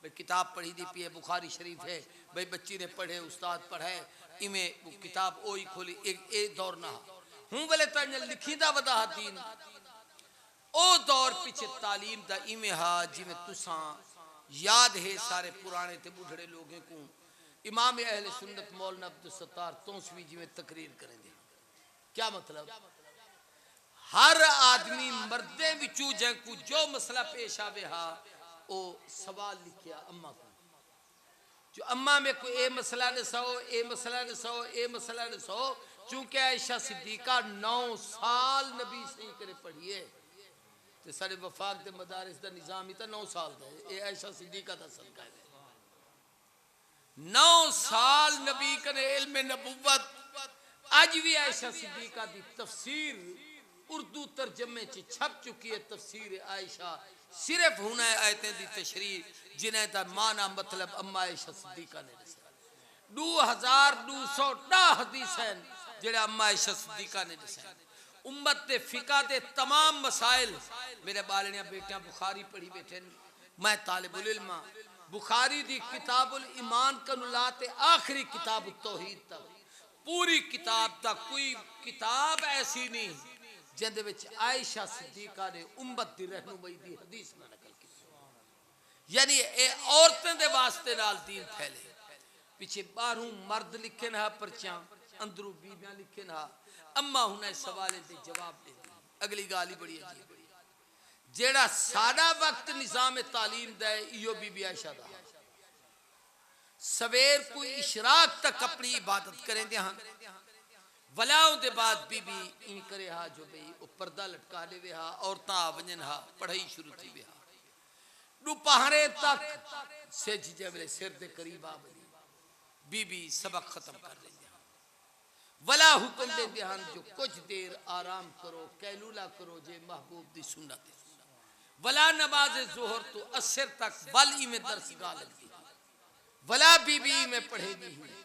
B: भाई किताब पढ़ी दी पी है बुखारी शरीफ है भाई बच्ची ने पढ़े उस्ताद पढ़े इमे वो किताब ओही खोली एक ए दौर ना हूं वाले तन लिखीदा वदा दीन ओ दौर पीछे तालीम दा इमे हा जिमें तुसा याद है सारे पुराने ते बुढ़ड़े लोगों को इमाम अहले सुन्नत मौलाना अब्दुल सत्तार तौसवी जिमें तकरीर करेंगे क्या मतलब हर आदमी मर्दे विचू जैकू जो मसला पेश आवे हा ओ सवाल लिखिया अम्मा को जो अम्मा में कोई ए मसला ने सो ए मसला ने सो ए मसला ने सो चूंकि आयशा सिद्दीका 9 साल नबी सही करे पढ़िए ते सारे वफाक दे मदारिस दा निजाम ही 9 साल दा है ए आयशा सिद्दीका दा सदका है 9 साल नबी कने इल्म नबुव्वत आज भी आयशा सिद्दीका दी तफसीर उर्दू तर्जमे च छप चुकी है तफसीर आयशा सिर्फ हुन आयतें दी तशरीह जिन्हें दा माना मतलब अम्मा आयशा सिद्दीका ने 2210 हदीस हैं जेड़ा अम्मा आयशा सिद्दीका ने दसा उम्मत दे फिका दे तमाम मसाइल मेरे बालनिया बेटियां बुखारी पढ़ी बैठे मैं तालिबुल इल्म बुखारी दी किताबुल ईमान कनुलाते आखिरी किताब तौहीद तक पूरी किताब दा कोई किताब ऐसी नहीं जिंदे विच आयशा सिद्दीका ने उम्मत दी रहनुमाई दी हदीस में नकल की, यानी ये औरतें दे वास्ते नाल दीन फैले। पीछे बाहरों मर्द लिखे ना परचा, अंदरों बीबियां लिखे ना। अम्मा हुने सवाले दे जवाब दे दी। अगली गाली बड़ी अजीब, जेड़ा सादा वक्त निजाम तालीम दे इयो बीबी आयशा दा। सवेर को इशराक तक अपनी इबादत करें दे हां, वलाओं दे बाद बीबी इन करे हा जो बई ओ पर्दा लटका देवे हा, औरतां वजन हा, पढ़ाई शुरू थी वे हा। दोपहरे तक सेज जबले सिर दे करीब आ बनी बीबी सबक खत्म कर ले। वला हुक्म देते हैं जो कुछ देर आराम करो, कैलूला करो जे महबूब दी सुन्नत। वला नमाज जोहर तो असर तक वली में दर्स गा लगती, वला बीबी में पढ़े दी हुई।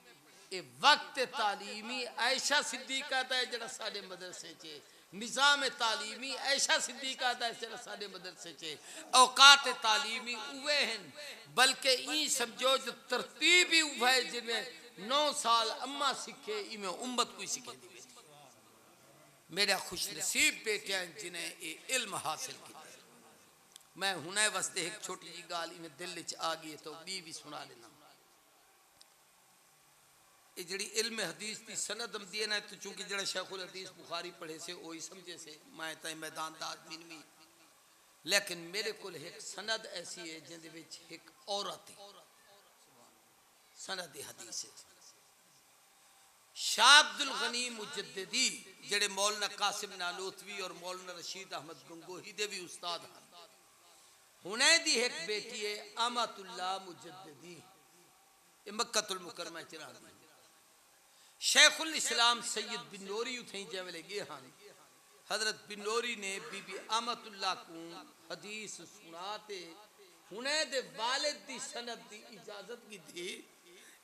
B: ये वक्त तालीमी आयशा सिद्दीका दा है जड़ा साडे मदरसे च, निजाम तालीमी आयशा सिद्दीका दा है जड़ा साडे मदरसे च। औकात तालीमी उवे हैं, बल्कि ई समझो जो तरतीब ही उवे है जिन्हें 9 साल अम्मा सीखे इमें उम्मत कोई सीखे दी। मेरा खुश नसीब बेटे हैं जिन्हें ये इल्म हासिल किया। मैं हुने वास्ते एक छोटी जी गाल इमें दिल च आ गई तो भी सुना लेना। ये जड़ी इल्म हदीस की सनद आती है ना, तो चूंकि जड़ा शेखुल हदीस बुखारी पढ़े से वही समझे से मैं तो मैदान का आदमी नहीं, लेकिन मेरे को एक सनद ऐसी है जिंदे विच एक औरत है सनद हदीस है। शाह अब्दुल गनी मुजद्दिदी जड़े मौलाना कासिम नानोतवी और मौलाना रशीद अहमद गंगोही दे भी उस्ताद हैं। हुने दी एक बेटी है अमतुल्लाह मुजद्दिदी, ये मक्कतुल मुकरमा च रहंदी। शेखुल इस्लाम सैयद बिनोरी उथे जवेले गए हैं, हजरत बिनोरी ने बीबी अमतुल्लाह को हदीस सुनाते हुने दे वालिद दी सनद दी इजाजत की थी।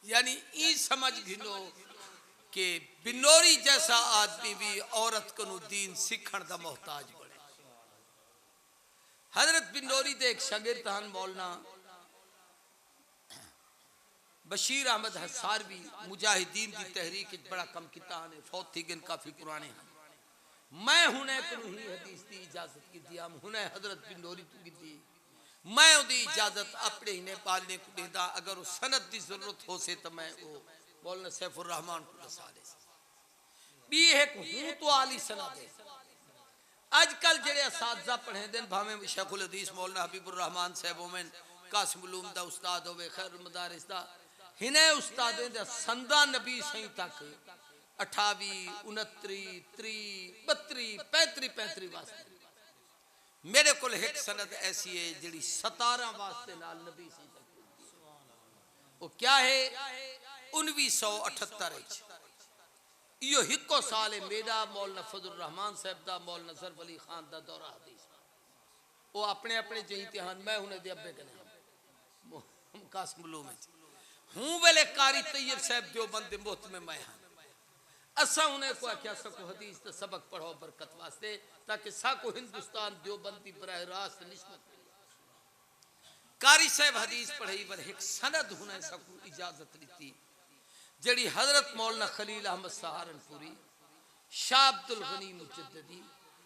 B: यानी ई समझ घिनो कि बिनोरी जैसा आदमी भी औरत को दीन सीखण दा मोहताज बने। हजरत बिनोरी दे एक शागिर्द हन मौलाना बशीर अहमद हसार भी मुजाहिदीन की तहरीक बड़ा कम किता ने, फौत थी गन काफी पुराने हैं। मैं हुने को ही हदीस की इजाजत की दिया, हुने हजरत बिनोरी तू की दी। मैं उदी इजाजत अपने ही ने पालने को देता, अगर वो सनद की जरूरत हो से तो मैं वो मौलाना सैफुर रहमान को दसा दे। भी एक हूं तो आली सनद है। आजकल जेड़े असातिज़ा पढ़े दिन भावे शेखुल हदीस मौलाना हबीबुर रहमान साहब होवन, कासिम उलूम दा उस्ताद होवे, खैरुल मदारिस दा, हिने उस्तादे दा संदा नबी सही तक 28 29 30 32 35 35 वास्ते। मेरे को एक सनद ऐसी है जिहड़ी 17 वास्ते नाल नबी सही तक। वो क्या है 1978 यो हिको साल है मेरा मौलाना फजल रहमान साहब दा मौलाना ज़रफ अली खान दा दौरा हदीस। वो अपने अपने च इम्तिहान मैं हुने दे अब्बे कने कासिम उलूम में हूं वेले कारी तैयब साहब देवबंद दे मोहत में मैं हां। असा उन्हें को आख्या सको हदीस दा सबक पढ़ो बरकत वास्ते, ताकि साको हिंदुस्तान देवबंद दी बराह रास्त निस्बत। कारी साहब हदीस पढ़ाई वर एक सनद हुने सको इजाजत दी जड़ी हजरत मौलाना खलील अहमद सहारनपुरी, शाह अब्दुल गनी मुजद्दिदी,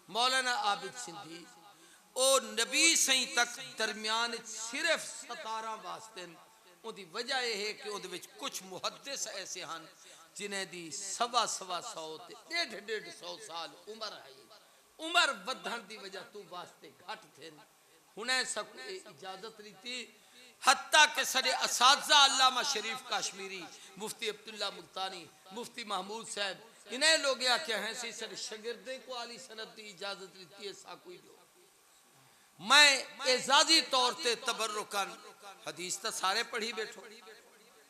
B: मौलाना आबिद सिंधी ओ नबी सही तक दरमियान सिर्फ 17 वास्ते। उदी वजह यह है कि उहदे विच कुछ मुहद्दिस ऐसे हैं जिन्हें दी 100 ते 150 साल उम्र है। उम्र वधण दी वजह तू वास्ते घट थे हुने सब इजाजत रीती। हत्ता के सरे असातिज़ा अल्लामा शरीफ काश्मीरी, मुफ्ती अब्दुल्ला मुल्तानी, मुफ्ती महमूद साहब, इन्हें लोग क्या हैं सी सरे शागिर्दे को आली सनद की इजाजत रीती है। साकोई लो मैं एजाजी तौर पे तबर्रुकन हदीस तो सारे पढ़ी बैठो।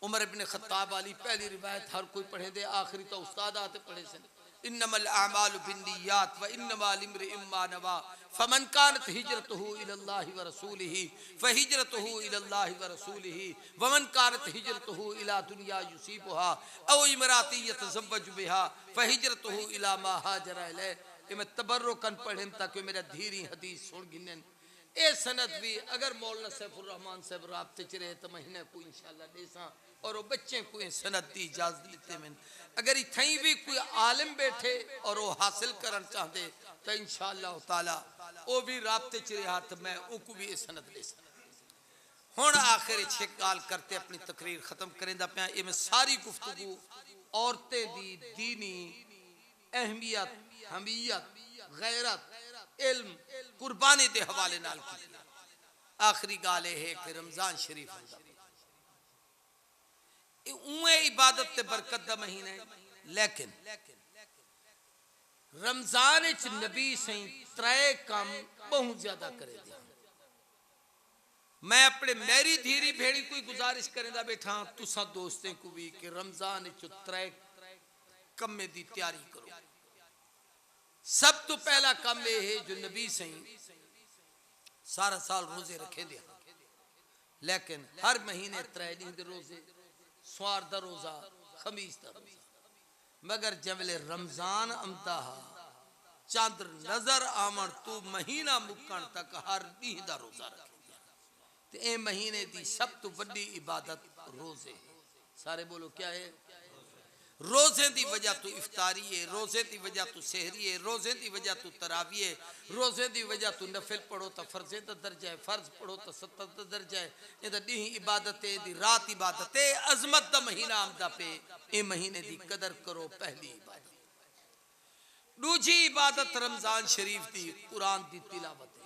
B: उमर इब्न खत्ताब वाली पहली रिवायत हर कोई पढ़े दे, आखिरी तो उस्ताद आते पढ़े से। इन्नमल आमालु बिन्नियात व इन्नमा लिम्रिइम मा नवा फमन कानत हिजरतुहु इलल्लाहि व रसूलिही फहिजरतुहु इलल्लाहि व रसूलिही वमन कानत हिजरतुहु इला दुनिया युसीबुहा औ इमराती यतज़व्वजु बिहा फहिजरतुहु इला मा हाजरा इलै। मैं तबर्रुकन पढ़न ताकि मेरा धीरी हदीस सुन गिनन। ए सनद भी अगर मौलाना सैफुर रहमान साहब राब्ते च रहे तो महीने को इंशाअल्लाह देसा और वो बच्चे को सनत की इजाजत देते में अगर इथई भी कोई आलिम बैठे और वो हासिल करना चाहते तो इंशाअल्लाह ताला वो भी राब्ते च रहा तो मैं उनको भी ये सनत दे सकता। हुण आखिर छे गाल करते अपनी तकरीर खत्म करेंदा पिया। ये मैं सारी गुफ्तगू औरतें दी दीनी अहमियत हमीयत गैरत इल्म कुर्बानी के हवाले नाल की। आखिरी गाल है कि रमजान शरीफ उए इबादत ते बरकत दा महीना है, लेकिन रमजान च नबी सही त्रै काम बहुत ज्यादा करे दिया। मैं अपने मेरी धीरी भेड़ी कोई गुजारिश करेंदा बैठा तुसा दोस्तें को भी कि रमजान च त्रै कम्मे दी तैयारी करो। सब तो पहला काम यह है जो नबी सही सारा साल रोजे रखे दिया, लेकिन हर महीने त्रै दिन दे रोजे, स्वार दा रोजा, खमीस दा रोजा, मगर जबले रमजान आमदा चंद्र नजर आवन तू महीना मुकन तक हर दिन दा रोजा रखे। ए महीने की सब तो बड़ी इबादत रोजे है। सारे बोलो क्या है? रोजे की वजह तो इफ्तारी है, रोजे की वजह तो सहरी है, रोजे की वजह तो तरावी है, रोजे की वजह तो नफिल पढ़ो तो फर्जे का दर्जा है, फर्ज पढ़ो तो 70 का दर्जा है। ये दी इबादत है, दी रात इबादत है, अजमत का महीना आमदा पे ए महीने की कदर करो। पहली इबादत। दूजी इबादत रमजान शरीफ की कुरान की तिलावत है।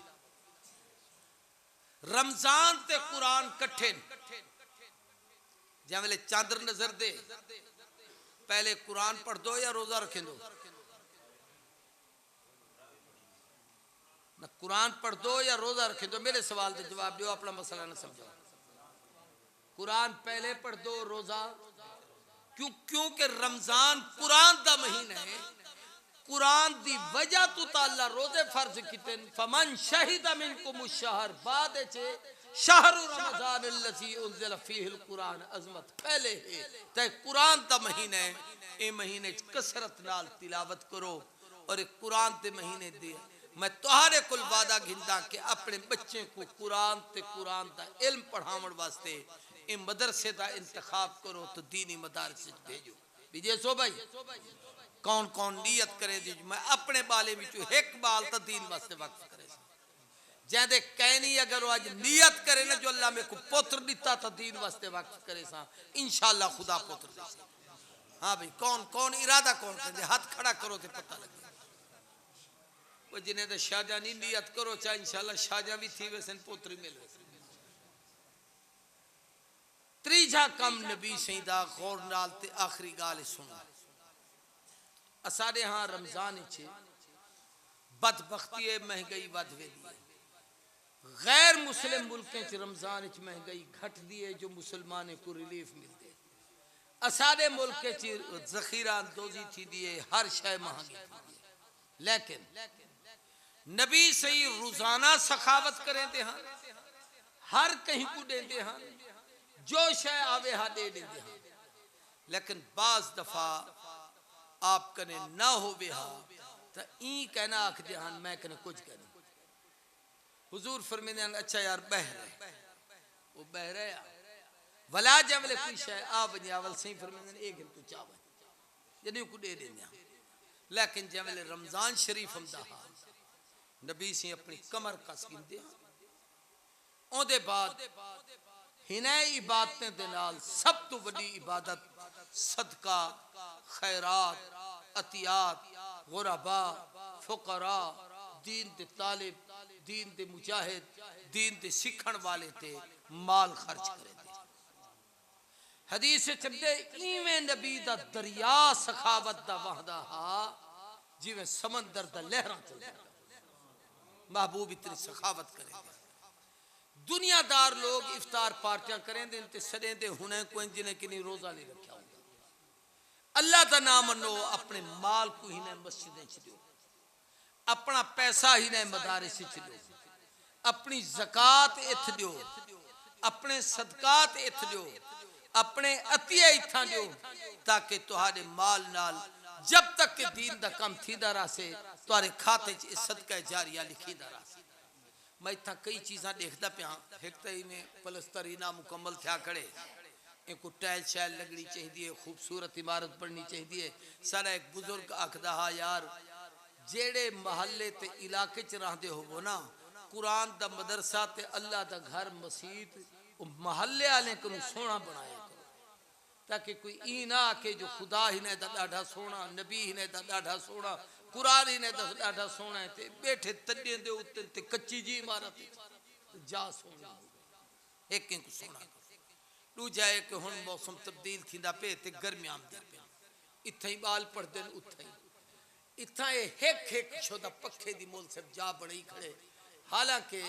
B: रमजान ते कुरान कट्ठे जैसे चंद्र नजर दे पहले कुरान पढ़ दो या रोजा रखें दो ना, कुरान पढ़ दो या रोजा रखें दो। मेरे सवाल का जवाब दो, अपना मसला ना समझो। कुरान पहले पढ़ दो, रोजा क्योंकि रमजान कुरान का महीना है। कुरान दी वजह तो ताला रोजे फर्ज किते फमन शहीदा मिनकुम शहर बाद शहर रमजान अल्लज़ी उन्ज़िल फ़ीहिल कुरान अज़मत पहले है ते कुरान दा महीना है। ए महीने कसरत नाल तिलावत करो और कुरान ते महीने दे मैं तुहारे कुल वादा घिंदा कि अपने बच्चे को कुरान ते कुरान दा इल्म पढ़ावन वास्ते ए मदरसे दा इंतखाब करो तो दीनी मदारस भेजो। विजय सो भाई कौन कौन नियत करे दी मैं अपने बाले विचों एक बाल तो दीन वास्ते वक्फ करे जैदे कहनी अगर वो आज नियत करे ना जो अल्लाह में को पुत्र दिता तो दीन वास्ते वक्फ करे सा इंशाअल्लाह खुदा पुत्र दे। हाँ भाई कौन कौन इरादा कौन कहते हाथ खड़ा करो तो पता लगे। वो जिन्हें तो शाहजहां नहीं नियत करो चाहे इंशाअल्लाह शाहजहां भी थी वैसे पुत्र मिल वैसे। त्रीजा कम नबी सईदा गौर नाल ते आखिरी गाल सुनो। असारे हाँ रमजान बदबख्ती है, महंगाई वध वेदी है। गैर मुस्लिम मुल्कों च रमजान महंगाई घट दी है जो मुसलमान को रिलीफ मिलते। असारे मुल्क जखीरा अंदोजी थी दी है, हर शय महंगी थी दी है। लेकिन नबी सही रोजाना सखावत करें दे हाँ, हर कहीं को देते हाँ, जो शय आवे हाँ दे देते हाँ। लेकिन बाज दफा आप कने ना हो बेहा तो ई कहना आख दे हाँ मैं कने कुछ कहना। हुजूर फरमाते हैं अच्छा यार बह रहे वो बह रहे वला जमले कोई शय आ बनियावल सही फरमाते हैं एक तू चाव जने को दे देंगे। लेकिन जमले रमजान शरीफ हमदा नबी से अपनी कमर कस गिनते ओदे बाद हिने इबादतें दे नाल सब तो बड़ी इबादत सदका खैरात अतियात गुरबा फुकरा दीन दे तालिब दीन दे मुजाहिद दीन दे सीखण वाले ते माल खर्च करे दे। हदीस चलदे इवें नबी दा दरिया सखावत दा वहदा हा जिवें समंदर दा लहरां चलदा। महबूब इतनी सखावत करे दुनियादार लोग इफ्तार पार्टियां करें दिन ते सदे दे हुने कोई जिन्हें कि नहीं रोजा नहीं रखा होगा। अल्लाह का नाम मनो अपने माल को ही ने मस्जिदें च दो, अपना पैसा ही ने मदारिस च दो, अपनी ज़कात इथ दो, अपने सदकात इथ दो, अपने अतिया इथा दो ताकि तुहारे माल नाल जब तक के दीन दा कम थीदा रहे तुहारे खाते च सदका जारिया लिखीदा रहे। मैं इतना कई चीज़ा देखता पिया एक तो इन्हें पलस्तरी ना मुकम्मल थिया खड़े इनको टैल शैल लगनी चाहिए, खूबसूरत इमारत बननी चाहिए। सारा एक बुजुर्ग आखदा हा यार जेड़े महल्ले ते इलाके च रहंदे होवो ना, कुरान दा मदरसा ते अल्लाह दा घर मसीत महल्ले वाले को सोहना बनाया करो, ताकि कोई ई ना आके जो खुदा ही ने डाढ़ा सोना, नबी ही ने डाढ़ा सोना, कुरान ही ने डाढ़ा सोना है, बैठे तड्डे दे उत्ते ते कच्ची जी इमारत जा सोना एक को सोना। दूजा है कि हुण मौसम तब्दील थींदा पे ते गर्मी आमदी पे, इत्थे ही बाल पड़दे ने उत्थे ही इत्था एक छोदा पखे दी मोल सब जा बड़ी खड़े, हालांकि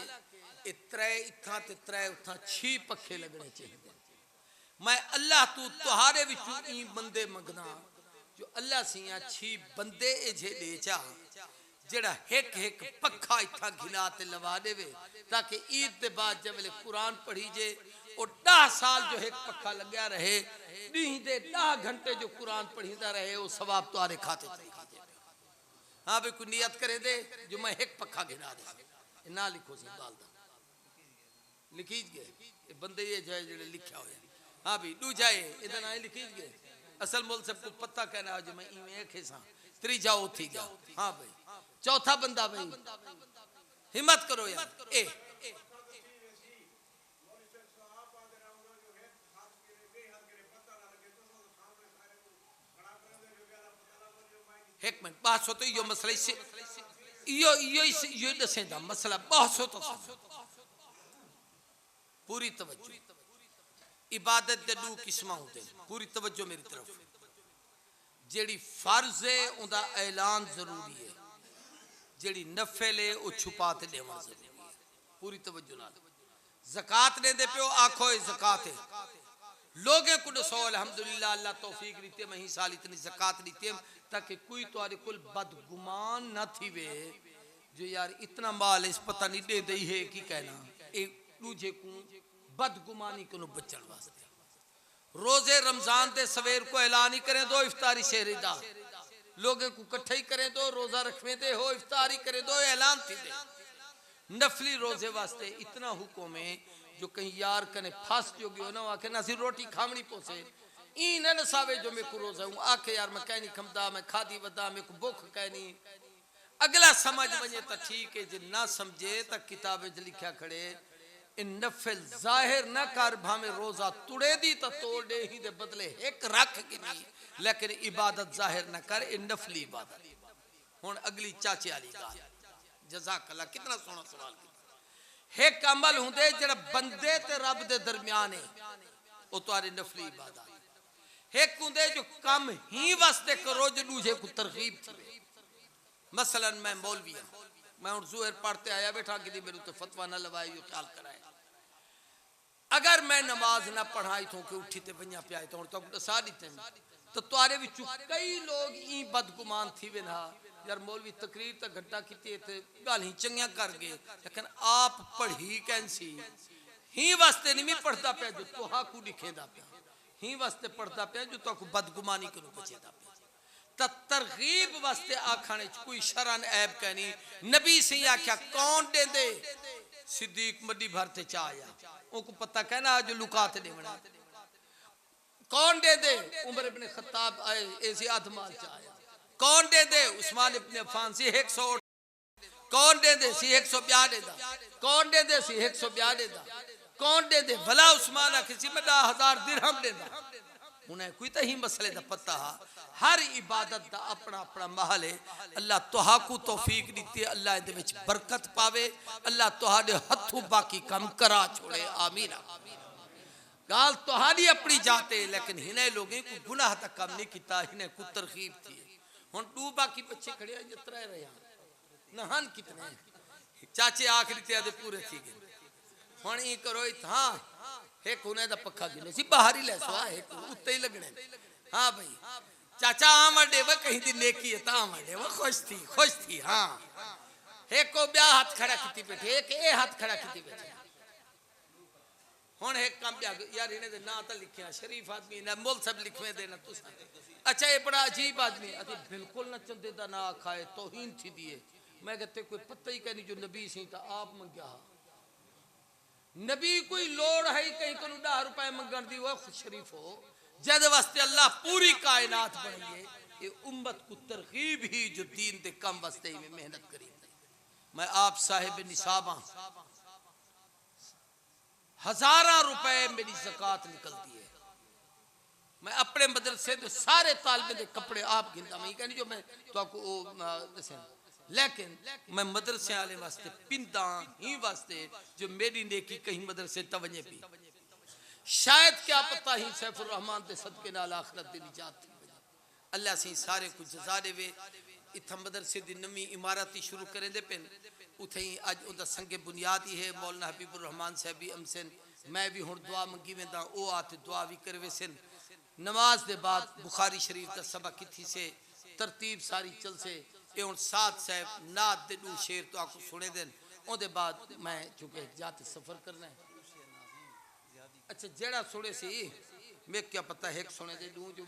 B: त्रै इत्था ते त्रै उत्था 6 पखे लगने चाहिए। मैं अल्लाह तू तुहारे विचों ई बंदे मंगना जो अल्लाह सिया 6 बंदे जे दे चा जेड़ा एक पखा इत्था घिला ते लवा देवे, ताकि ईद के बाद जब कुरान पढ़ी जे और 10 साल जो एक पखा लग्या रहे, दी दे 10 घंटे जो कुरान पढ़ीदा रहे, वो सवाब तुम्हारे खाते च लिखा जाए। हाँ भी कोई नियत करे दे जो मैं एक पखा घिला दे ना लिखो सी बाल दा लिखीज गए बंदे ये जो जेड़े लिखा होया। हाँ भी दूजा है इधर ना लिखीज गए असल मोल सबको पता कहना जो मैं इवें आखे सा त्रीजा उठी गया। हाँ भाई चौथा बंदा भाई हिम्मत करो यार ए एक मिनट बात होते यो मसला से यो दसेंदा मसला बहुत होता पूरी तवज्जो। इबादत दे दो किस्म होते पूरी तवज्जो मेरी तरफ। जेड़ी फर्ज है उनका ऐलान जरूरी है, जेड़ी नफल है वो छुपा ते देना जरूरी है। पूरी तवज्जो नाल ज़कात ने दे पियो आखो ज़कात है लोगे को दसो अल्हम्दुलिल्लाह अल्लाह तौफीक दीते मैं ही साल इतनी ज़कात दीते ताकि कोई तुम्हारे कुल बदगुमान न थी वे जो यार इतना माल इस पता नहीं दे दई है कि कहना एक दूजे को बदगुमानी को बचन वास्ते रोजे रमजान दे सवेर को ऐलान ही करें दो इफ्तारी शहरीदा लोगों को इकट्ठे ही करें दो रोजा रखने दे हो इफ्तारी करें दो ऐलान थी दे। नफली रोजे वास्ते इतना हुक्म है जो कहीं यार कने फंस जोगी हो ना आके ना सी रोटी खावनी पोसे ई न नसावे जो मैं को रोजा हूं आके यार मैं कहनी खमदा मैं खादी वदा मैं को भूख कहनी अगला समझ वने तो ठीक है जे ना समझे तो किताबे च लिखा खड़े इन नफल जाहिर न कर भावे रोजा तुड़े दी तो तोड़ दे ही दे बदले एक रख के नहीं लेकिन इबादत जाहिर न कर इन नफली इबादत। हुन अगली चाचे वाली गाल जज़ाकल्लाह कितना सोहना सवाल किया। एक अमल हुंदे जेड़ा बंदे ते रब दे दरमियान है वो तुम्हारी नफली इबादत। एक हुंदे जो कम ही वास्ते करो जो दूजे को तरगीब थी। मसलन मैं मौलवी हां मैं हुन ज़ोहर पढ़ते आया बैठा कि मेरे तो फतवा ना लवाए यो ख्याल कराए अगर मैं नमाज ना पढ़ाई तो के उठी ते बन्या पे आए तो तक दसा दीते तो तुम्हारे विचों कई लोग ई बदगुमान थी वे ना यार मौलवी तकरीर तो घंटा की गल ही चंगिया कर गए लेकिन आप पढ़ी कैंसी ही वास्ते नहीं पढ़ता पे जो तुहा को लिखेदा पे ही वास्ते पढ़ता पे जो तो बदगुमानी को बचेदा पे तरगीब वास्ते आखने कोई शरन ऐब कहनी नबी से आख्या कौन दे दे सिद्दीक मड्डी भरते चाया उनको पता कहना जो लुकाते दे बना कौन दे दे उमर इब्ने खत्ताब आए ऐसे आदमाल चाया कौन दे दे उस्मान इब्ने अफ़ान सी 100 कौन दे दे सी 152 दा कौन दे दे सी 152 दा कौन दे दे भला उस्मान किसी में 10,000 दिरहम दे दा उन्हें कोई तो ही मसले दा पता हर इबादत दा अपना अपना महल है। अल्लाह तुहा को तौफीक दीती अल्लाह दे विच बरकत पावे अल्लाह तुहाडे हथों बाकी काम करा छोड़े आमीन। गाल तुहाडी अपनी जाते लेकिन हिने लोगों को गुनाह तक काम नहीं किता हिने को तरगीब थी हुन तू बाकी बच्चे खड़े जितरा रहे नहान कितने चाचे आखिरी ते आदे पूरे थी गए हुन ई करो हां एक होने दा पक्का गिने सी बाहर ही ले सो एक उत्ते ही लगने। हां भाई चाचा आमड़े व कहीं दी नेकी है ता आमड़े व खुश थी हां एक को ब्याह हाथ खड़ा कीती बैठे एक ए हाथ खड़ा कीती बैठे हुन एक काम यार इने दे ना ता लिखया शरीफ आदमी ने मोल सब लिखवे देना तुसा अच्छा ये बड़ा अजीब आदमी अते बिल्कुल न चंदे दा ना खाए तौहीन थी दिए मैं कहते कोई पता ही कहनी जो नबी सी ता आप मंगया नबी कोई लोड़ है कहीं को 10 रुपए मंगण दी वो खुद शरीफ हो जद वास्ते अल्लाह पूरी कायनात बनाई ये उम्मत को तरगीब ही जो दीन दे कम वास्ते में मेहनत करी। मैं आप साहिब निसाबा हजारों रुपए मेरी ज़कात निकलती है। मैं अपने मदरसे दे सारे तालिबे दे कपड़े आप गिनता मैं कहनी जो मैं तो आपको लेकिन मैं मदरसे वाले वास्ते पिंदा ही वास्ते जो मेरी नेकी कहीं मदरसे तवजे पी शायद क्या पता ही सैफुर रहमान दे सदके नाल आखिरत दी निजात थी। अल्लाह सी सारे कुछ जजा देवे। इत्था मदरसे दी नवी इमारत ही शुरू करे दे पेन उथे ही अज उदा संगे बुनियाद ही है मौलाना हबीबुर रहमान साहब भी अमसन मैं भी हुण दुआ मंगी वेंदा ओ आते दुआ भी करवे सन। नमाज दे बाद बुखारी शरीफ दा सबक किथी से तरतीब सारी चल से ये हुण साथ साहब नात दे दू शेर तो आपको सुने देन ओदे बाद मैं चूंकि जाते सफर करना है। अच्छा जेड़ा सुने सी मैं क्या पता है सुने दे दू जो